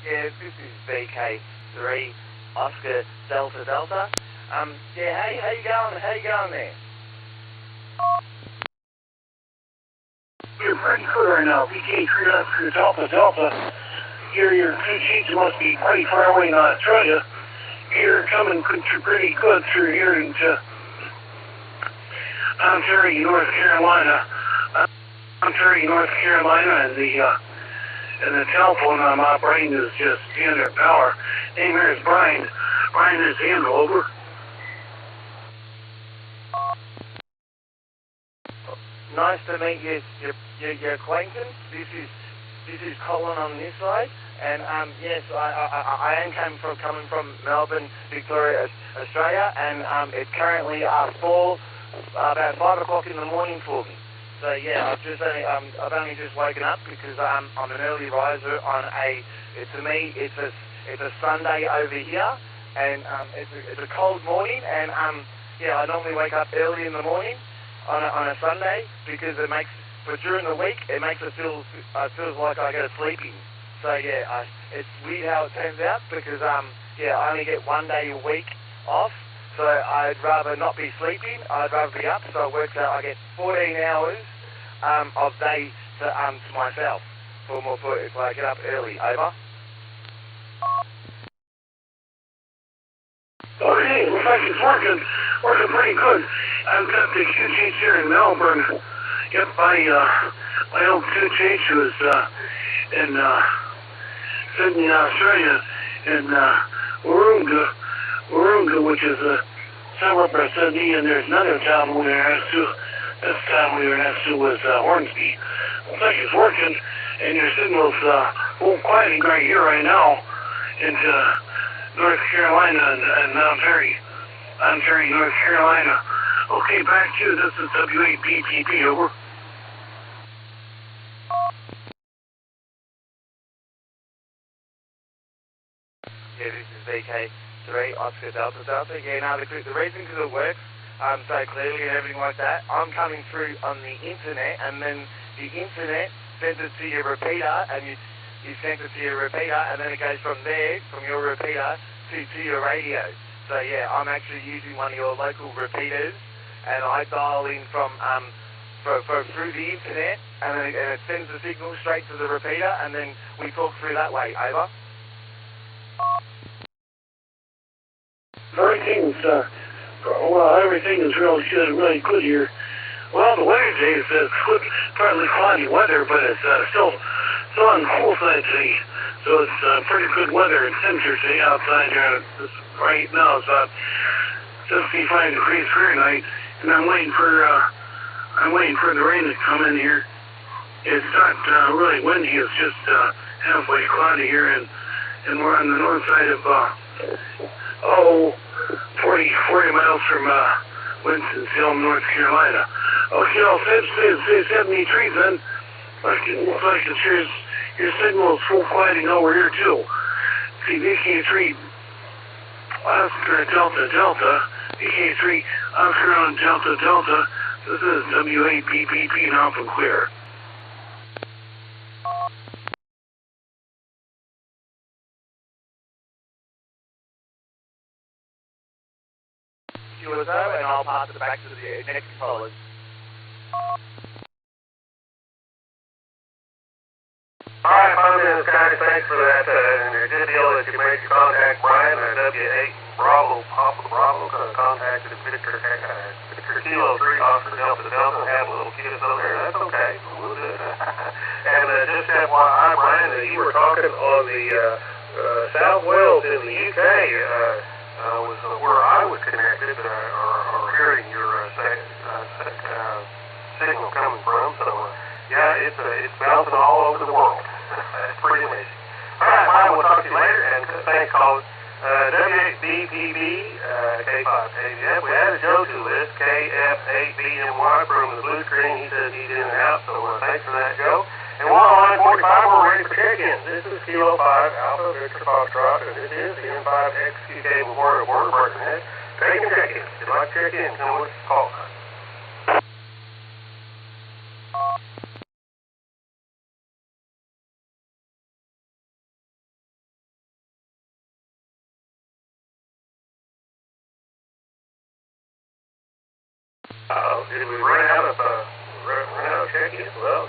Yeah, this is VK3 Oscar Delta Delta. Yeah, how you going? How you going there? You're pretty good right now. VK3 Oscar Delta Delta. Your two sheets must be pretty far away in Australia. You're coming pretty good through here into Ontario, North Carolina. Ontario, North Carolina, and the telephone I'm operating is just standard power. Name here is Brian. Brian is handle, over. Nice to meet you, your acquaintance. This is Colin on this side, and yes, I am coming from Melbourne, Victoria, Australia, and it's currently about 5 o'clock in the morning for me. So yeah, I've only just woken up because I'm an early riser on it's a Sunday over here, and it's a cold morning, and yeah, I normally wake up early in the morning on a Sunday because but during the week it makes it feels like I go sleeping. So yeah, it's weird how it turns out because yeah, I only get 1 day a week off. So I'd rather not be sleeping. I'd rather be up. So it works out. I get 14 hours of day to myself for if I get up early. Over. Okay, looks like it's working pretty good. I've got the QCH here in Melbourne. Yep, my old QCH was in Sydney, Australia, in Warunga, which is a suburb of Sydney, and there's another town we were next to. This town we were next to was Hornsby. Looks like it's working, and your signal's quieting right here, right now, into North Carolina and Ontario, North Carolina. Okay, back to you. This is W8PPP, over. Yeah, this is VK3 Oscar Delta Delta. Yeah, no, the reason because it works so clearly and everything like that, I'm coming through on the internet, and then the internet sends it to your repeater, and you send it to your repeater, and then it goes from there, from your repeater, to your radio. So yeah, I'm actually using one of your local repeaters, and I dial in from through the internet, and it sends the signal straight to the repeater, and then we talk through that way. Over. Everything is really good here. Well, the weather today is partly cloudy weather, but it's still on the cool side today. So it's pretty good weather and temperature today outside here. Right now it's about 65 degrees Fahrenheit, and I'm waiting for the rain to come in here. It's not really windy. It's just halfway cloudy here, and we're on the north side of 40 miles from Winston-Salem, North Carolina. Okay, I'll say 73 then. Looks like your signal is full quieting over here too. See, VK3 Oscar Delta Delta, VK3 Oscar Delta Delta. This is W8PPP and off and clear. And I'll pass it back to the next controllers. Alright, Fonda, guys, thanks for that. And a good deal that you made your contact Brian at W8 Bravo Papa Bravo. Contacted Victor Kilo 3 Oscar Delta Delta. Had a little kiss over there. That's okay. We'll do it. And just FYI, Brian. the South Wales in the UK was where I was connected or hearing your signal coming from. So, yeah, it's bouncing all over the world. It's pretty amazing. All right, bye. We'll talk to you later, and thanks, caller. W8BPB, K5CFY. We added Joe to the list, K5CFY from the blue screen. He says he's in and out, so thanks for that, Joe. And we're on line 45, we're ready for check-in. This is Kilo 5 Alpha Victor Foxtrot, and this is the N5XQK Memorial Border Breaker Net. Taking check-in. If you'd like to check in, come with us, call us. Did we run out of check-ins? Well,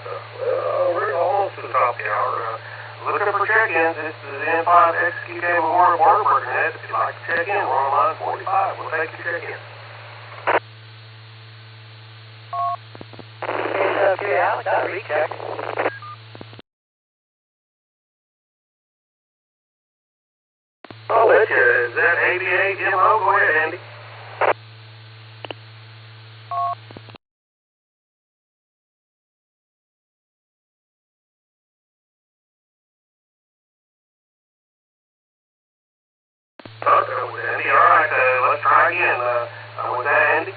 we're almost to the top of the hour. Looking for check-ins. This is the N5XQK Memorial Border Breaker Net. If you'd like to check in, we're on line 45. We'll take your check-in. Okay, Alex, got a recheck. Oh, that's you. Is that ABA Demo? Go ahead, Andy. Andy, all right, let's try again. Was that Andy?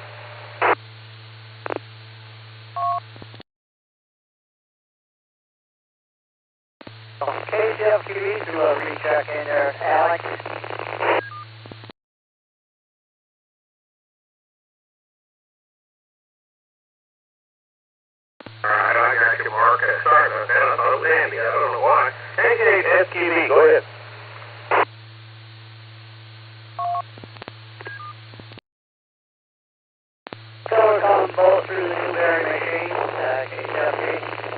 KCFQB to a recheck in there, Alex. All right, I got you, Mark. Sorry about that. I thought it was Andy. I don't know why. KCFQB, go ahead. So we're calling both through the Newberry machine, KCFQ.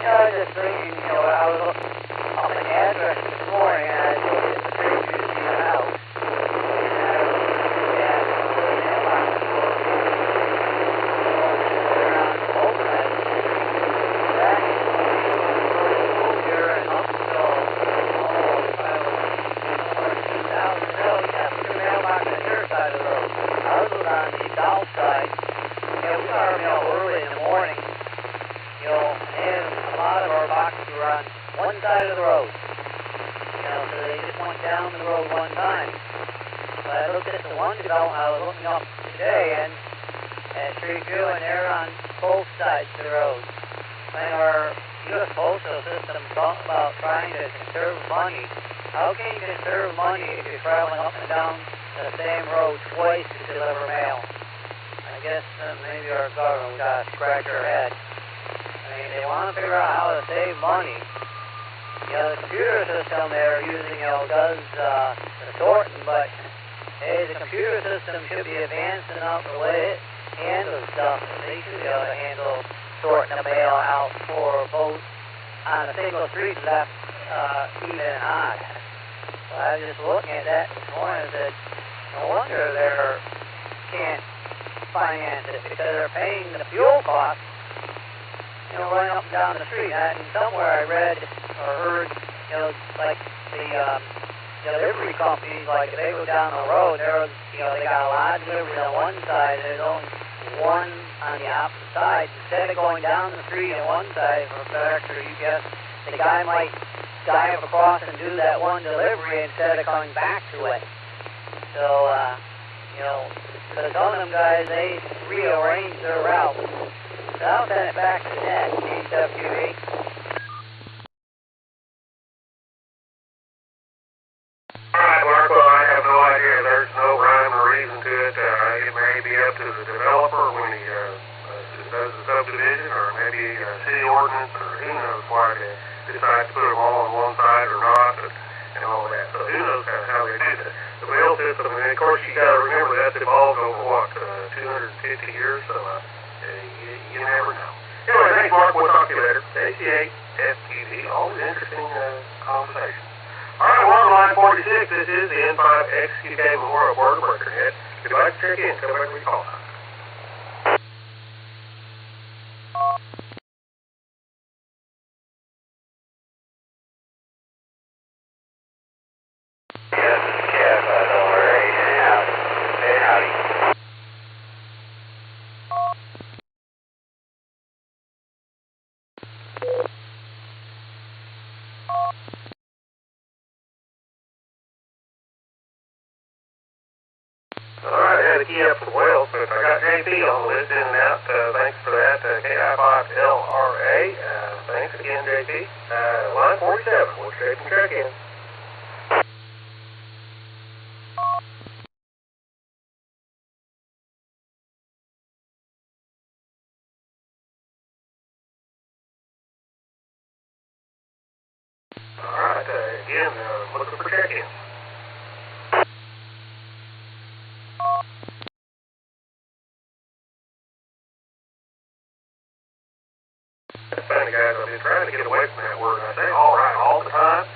I was just thinking, I was looking on the address this morning, and I looked at the pictures of the house. Side of the road. So they just went down the road one time. But I looked at the one development I was looking up today, and Street View, and they're on both sides of the road. And our U.S. Postal System talks about trying to conserve money. How can you conserve money if you're traveling up and down the same road twice to deliver mail? I guess maybe our government got to scratch their head. I mean, they want to figure out how to save money. The computer system they're using, does the sorting, but hey, the computer system should be advanced enough the way it handles stuff. They should be able to handle sorting the mail out for both on a single street left, even and odd. So I was just looking at that this morning and said, no wonder they can't finance it, because they're paying the fuel costs, running up and down the street. And somewhere I read or heard, like the delivery companies, like if they go down the road, they got a lot of deliveries on one side, there's only one on the opposite side. Instead of going down the street on one side for FedEx or UPS, the guy might dive across and do that one delivery instead of coming back to it. So, so some of them guys, they rearrange their route. So I'll send it back to the net, KCFQB. Alright, Mark, well, I have no idea. There's no rhyme or reason to it. It may be up to the developer when he does the subdivision, or maybe city ordinance, or who knows why they decide to put them all on one side or not, and all of that. So who knows how they do that. The mail system, and of course you got to remember that's evolved over, 250 years, so you never know. Anyway, thanks, Mark. We'll talk to you later. KCFTV, always interesting conversation. All right, we're on line 46. This is the N5XQK Memorial Border Breaker Net. If you'd like to check in, come back and call us. had a key up from Wales, but I got JP on the list in and out. Thanks for that, KI5LRA. Thanks again, JP. Line 47, workstation check-in. Alright, again, looking for check-in. It's funny, guys, I've been trying to get away from that word. I say alright all the time,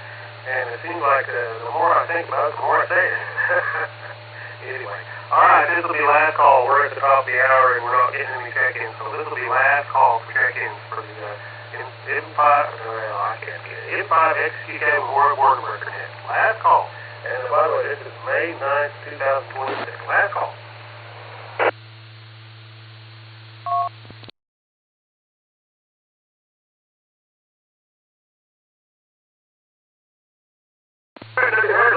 and it seems like the more I think about it, the more I say it. Anyway, alright, this will be last call. We're at the top of the hour, and we're not getting any check-ins, so this will be last call for check-ins for the M5, I can't get it, M5XQK Boredom Net. Last call. And by the way, this is May 9th, 2026. Last call.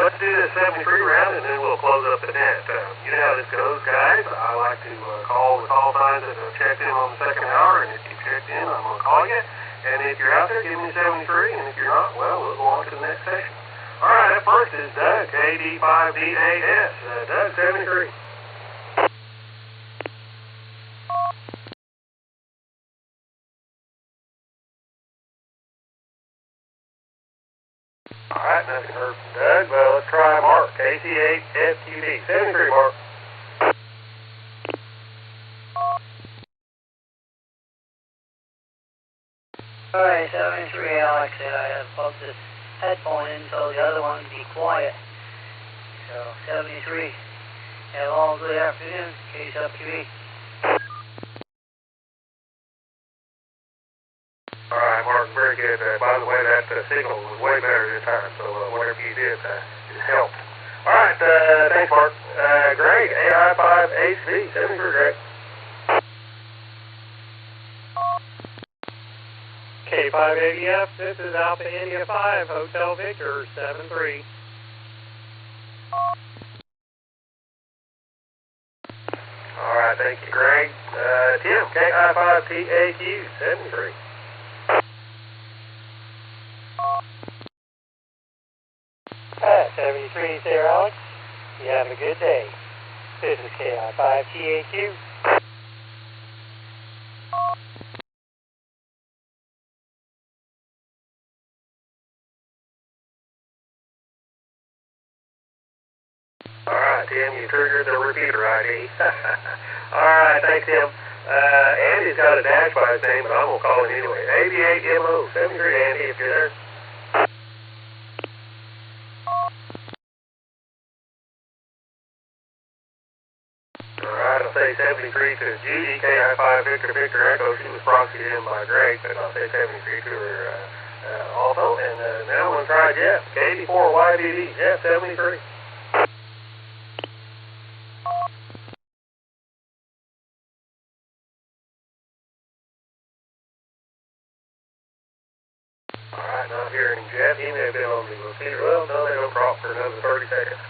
Let's do this 73 round, and then we'll close up the net. You know how this goes, guys. I like to call the call signs that have checked in on the second hour, and if you checked in, I'm going to call you. And if you're out there, give me 73, and if you're not, well, we'll go on to the next session. All right, up first is Doug, KD5DAS. Doug, 73. All right, nothing heard from Doug. Well, let's try Mark, KC8FQD. 73, Mark. Alright, 73, Alex said I had plugged this headphone in so the other one would be quiet. So, 73. Have all good afternoon. K5CFY. Alright, Mark, very good. By the way, that signal was way better this time, so whatever you did, it helped. Alright, thanks, Mark. Greg, AI5HD. 73, Greg. K5ADF, this is Alpha India 5, Hotel Victor, 73. Alright, thank you, Greg. Tim, KI5TAQ, 73. Hi, 73 there, Alex. You have a good day. This is KI5TAQ. Alright, Tim, you triggered the repeater ID. Alright, thanks, Tim. Andy's got a dash by his name, but I'm going to call him anyway. AV8MO, 73, Andy, if you're there. Alright, I'll say 73 to Judy, KI5 Victor Echo. She was proxied in by Greg, but I'll say 73 to her also. And now I'm going to try Jeff, K4YDD, Jeff, 73. Alright, not hearing Jeff. He may have been on the repeater. Well, no, they don't drop for another 30 seconds.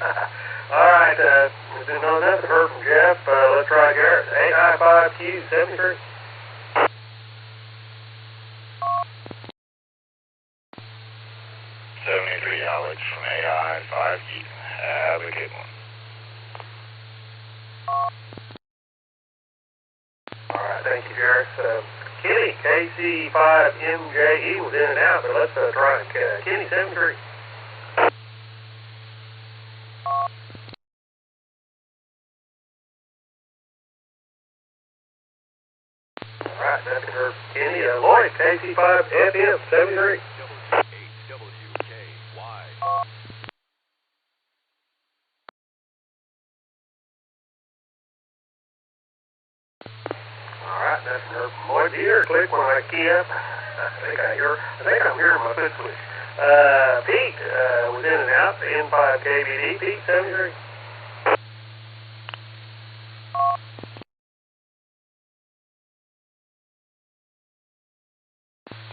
Alright, there's been nothing heard from Jeff. Let's try Garrett. AI5Q, 73. Alex from AI5Q. Have a good one. Alright, thank you, Jarrett. Kenny, KC5MJE was in and out, but let's try Kenny, 73. Alright, nothing heard from Kenny. Lloyd, KC5FM, 73. Alright, nothing heard from Lloyd. Do you hear a click when I key up? I think I'm hearing my foot switch. Pete was in and out, the N5KBD. Pete, 73.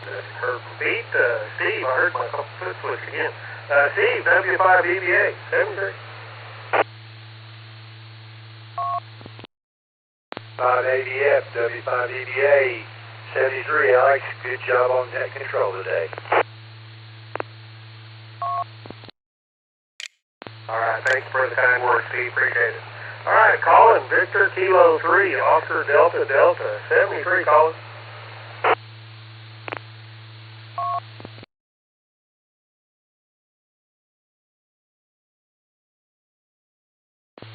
Nothing heard from Pete. Steve, I heard my foot switch again. Steve, W5EBA, 73. K5ABF, W5EBA, 73, Alex. Good job on net control today. All right, thanks for the kind words, Steve. Appreciate it. All right, Colin, Victor Kilo 3, Oscar Delta Delta, 73, Colin.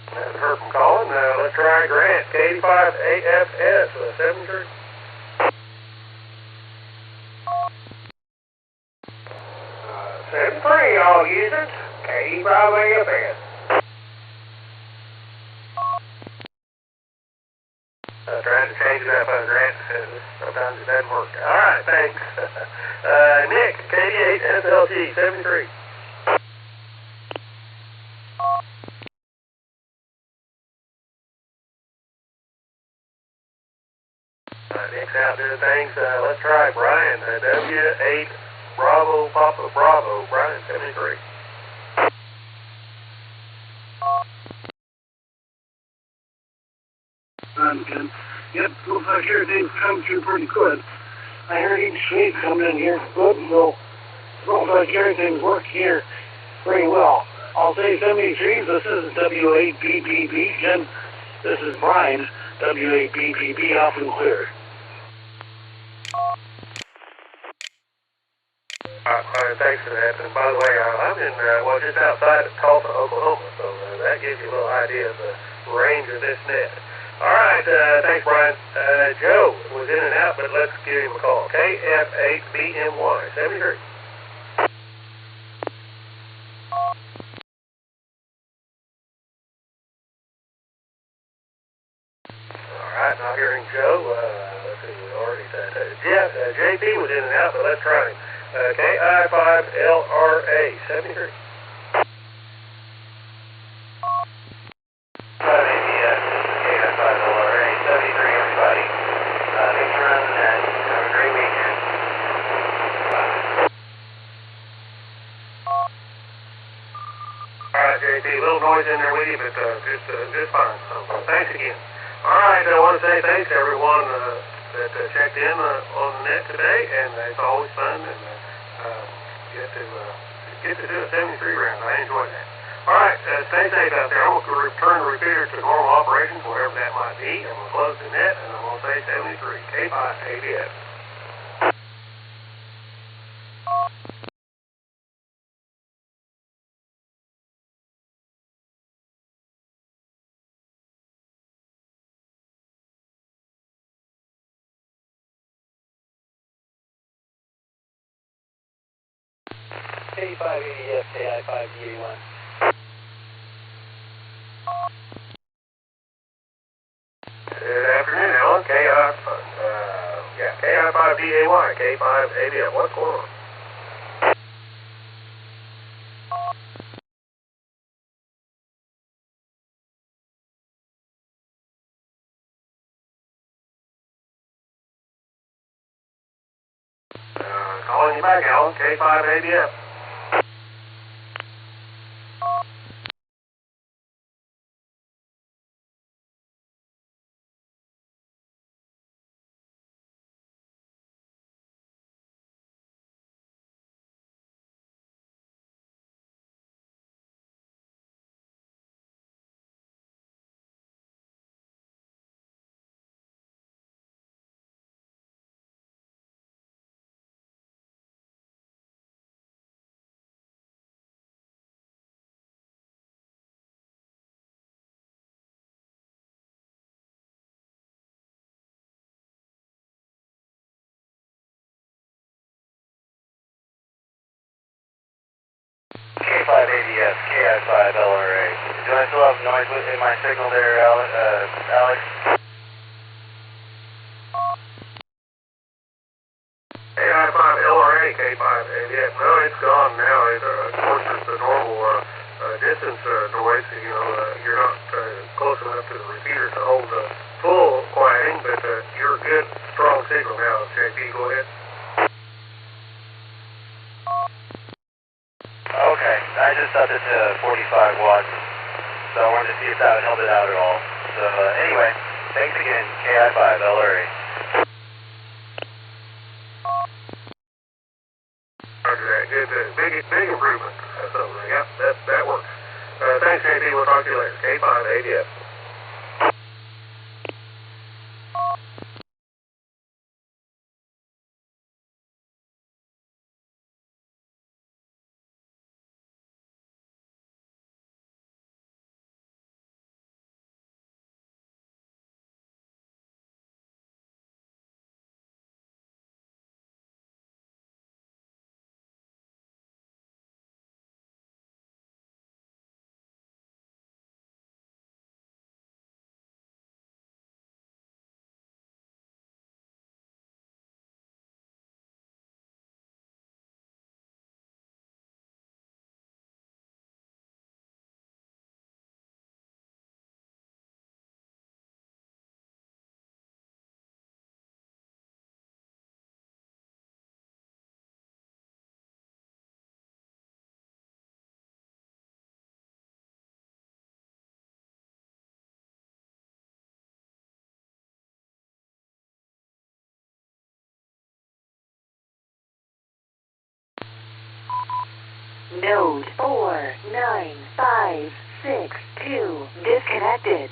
Haven't heard from Colin. Let's try Grant, K5AFS, 73. 73, all users, K5AFS. Trying to change it up, Grant. Sometimes it doesn't work. All right, thanks. Nick, KD8SLG, 73. Nick's out doing things. Let's try Brian, W8 Bravo Papa Bravo, Brian, 73. Good. Yep, looks like everything's come through pretty good. I heard each sweep coming in here good, so looks like everything's working here pretty well. I'll say 73, this is W8BBB, Jen. This is Brian, W8BBB, off and clear. Thanks for that. And by the way, I'm in, just outside of Tulsa, Oklahoma, so that gives you a little idea of the range of this net. All right, thanks, Brian. Joe was in and out, but let's give him a call. KF8BMY, 73. All right, not hearing Joe. Let's see, we already said Jeff, JP was in and out, but let's try him. KI5LRA, 73. KI5LRA, 73, everybody. Thanks for running that. Have a great weekend. Bye. All right, JP, a little noise in there with you, but just fine. So, thanks again. All right, I want to say thanks to everyone that checked in on the net today, and it's always fun and get to do a 73 round. I enjoyed that. All right, stay safe out there. I'm going to return the repeater to normal operations, wherever that might be. I'm going to close the net, and I'm going to say 73, K5ABF. K5ABF, KI5DAY1. Good afternoon, Alan. KI5DAY, K5ABF. What's going on? Calling you back, Alan. K5ABF. K5ABF, KI5LRA. Do I still have noise in my signal there, Alex? KI5LRA, K5ABF. No, it's gone now. Of course, it's the normal distance noise. You know, you're not close enough to the repeater to hold the full quieting, but you're a good, strong signal now. JP, go ahead. Okay, I just upped it to 45 watts, so I wanted to see if that would help it out at all. So anyway, Thanks again, KI5 LRA. Good, big improvement. So, yeah, that works. Thanks, JP. We'll talk to you later. K5 ADF. Node 4956 disconnected.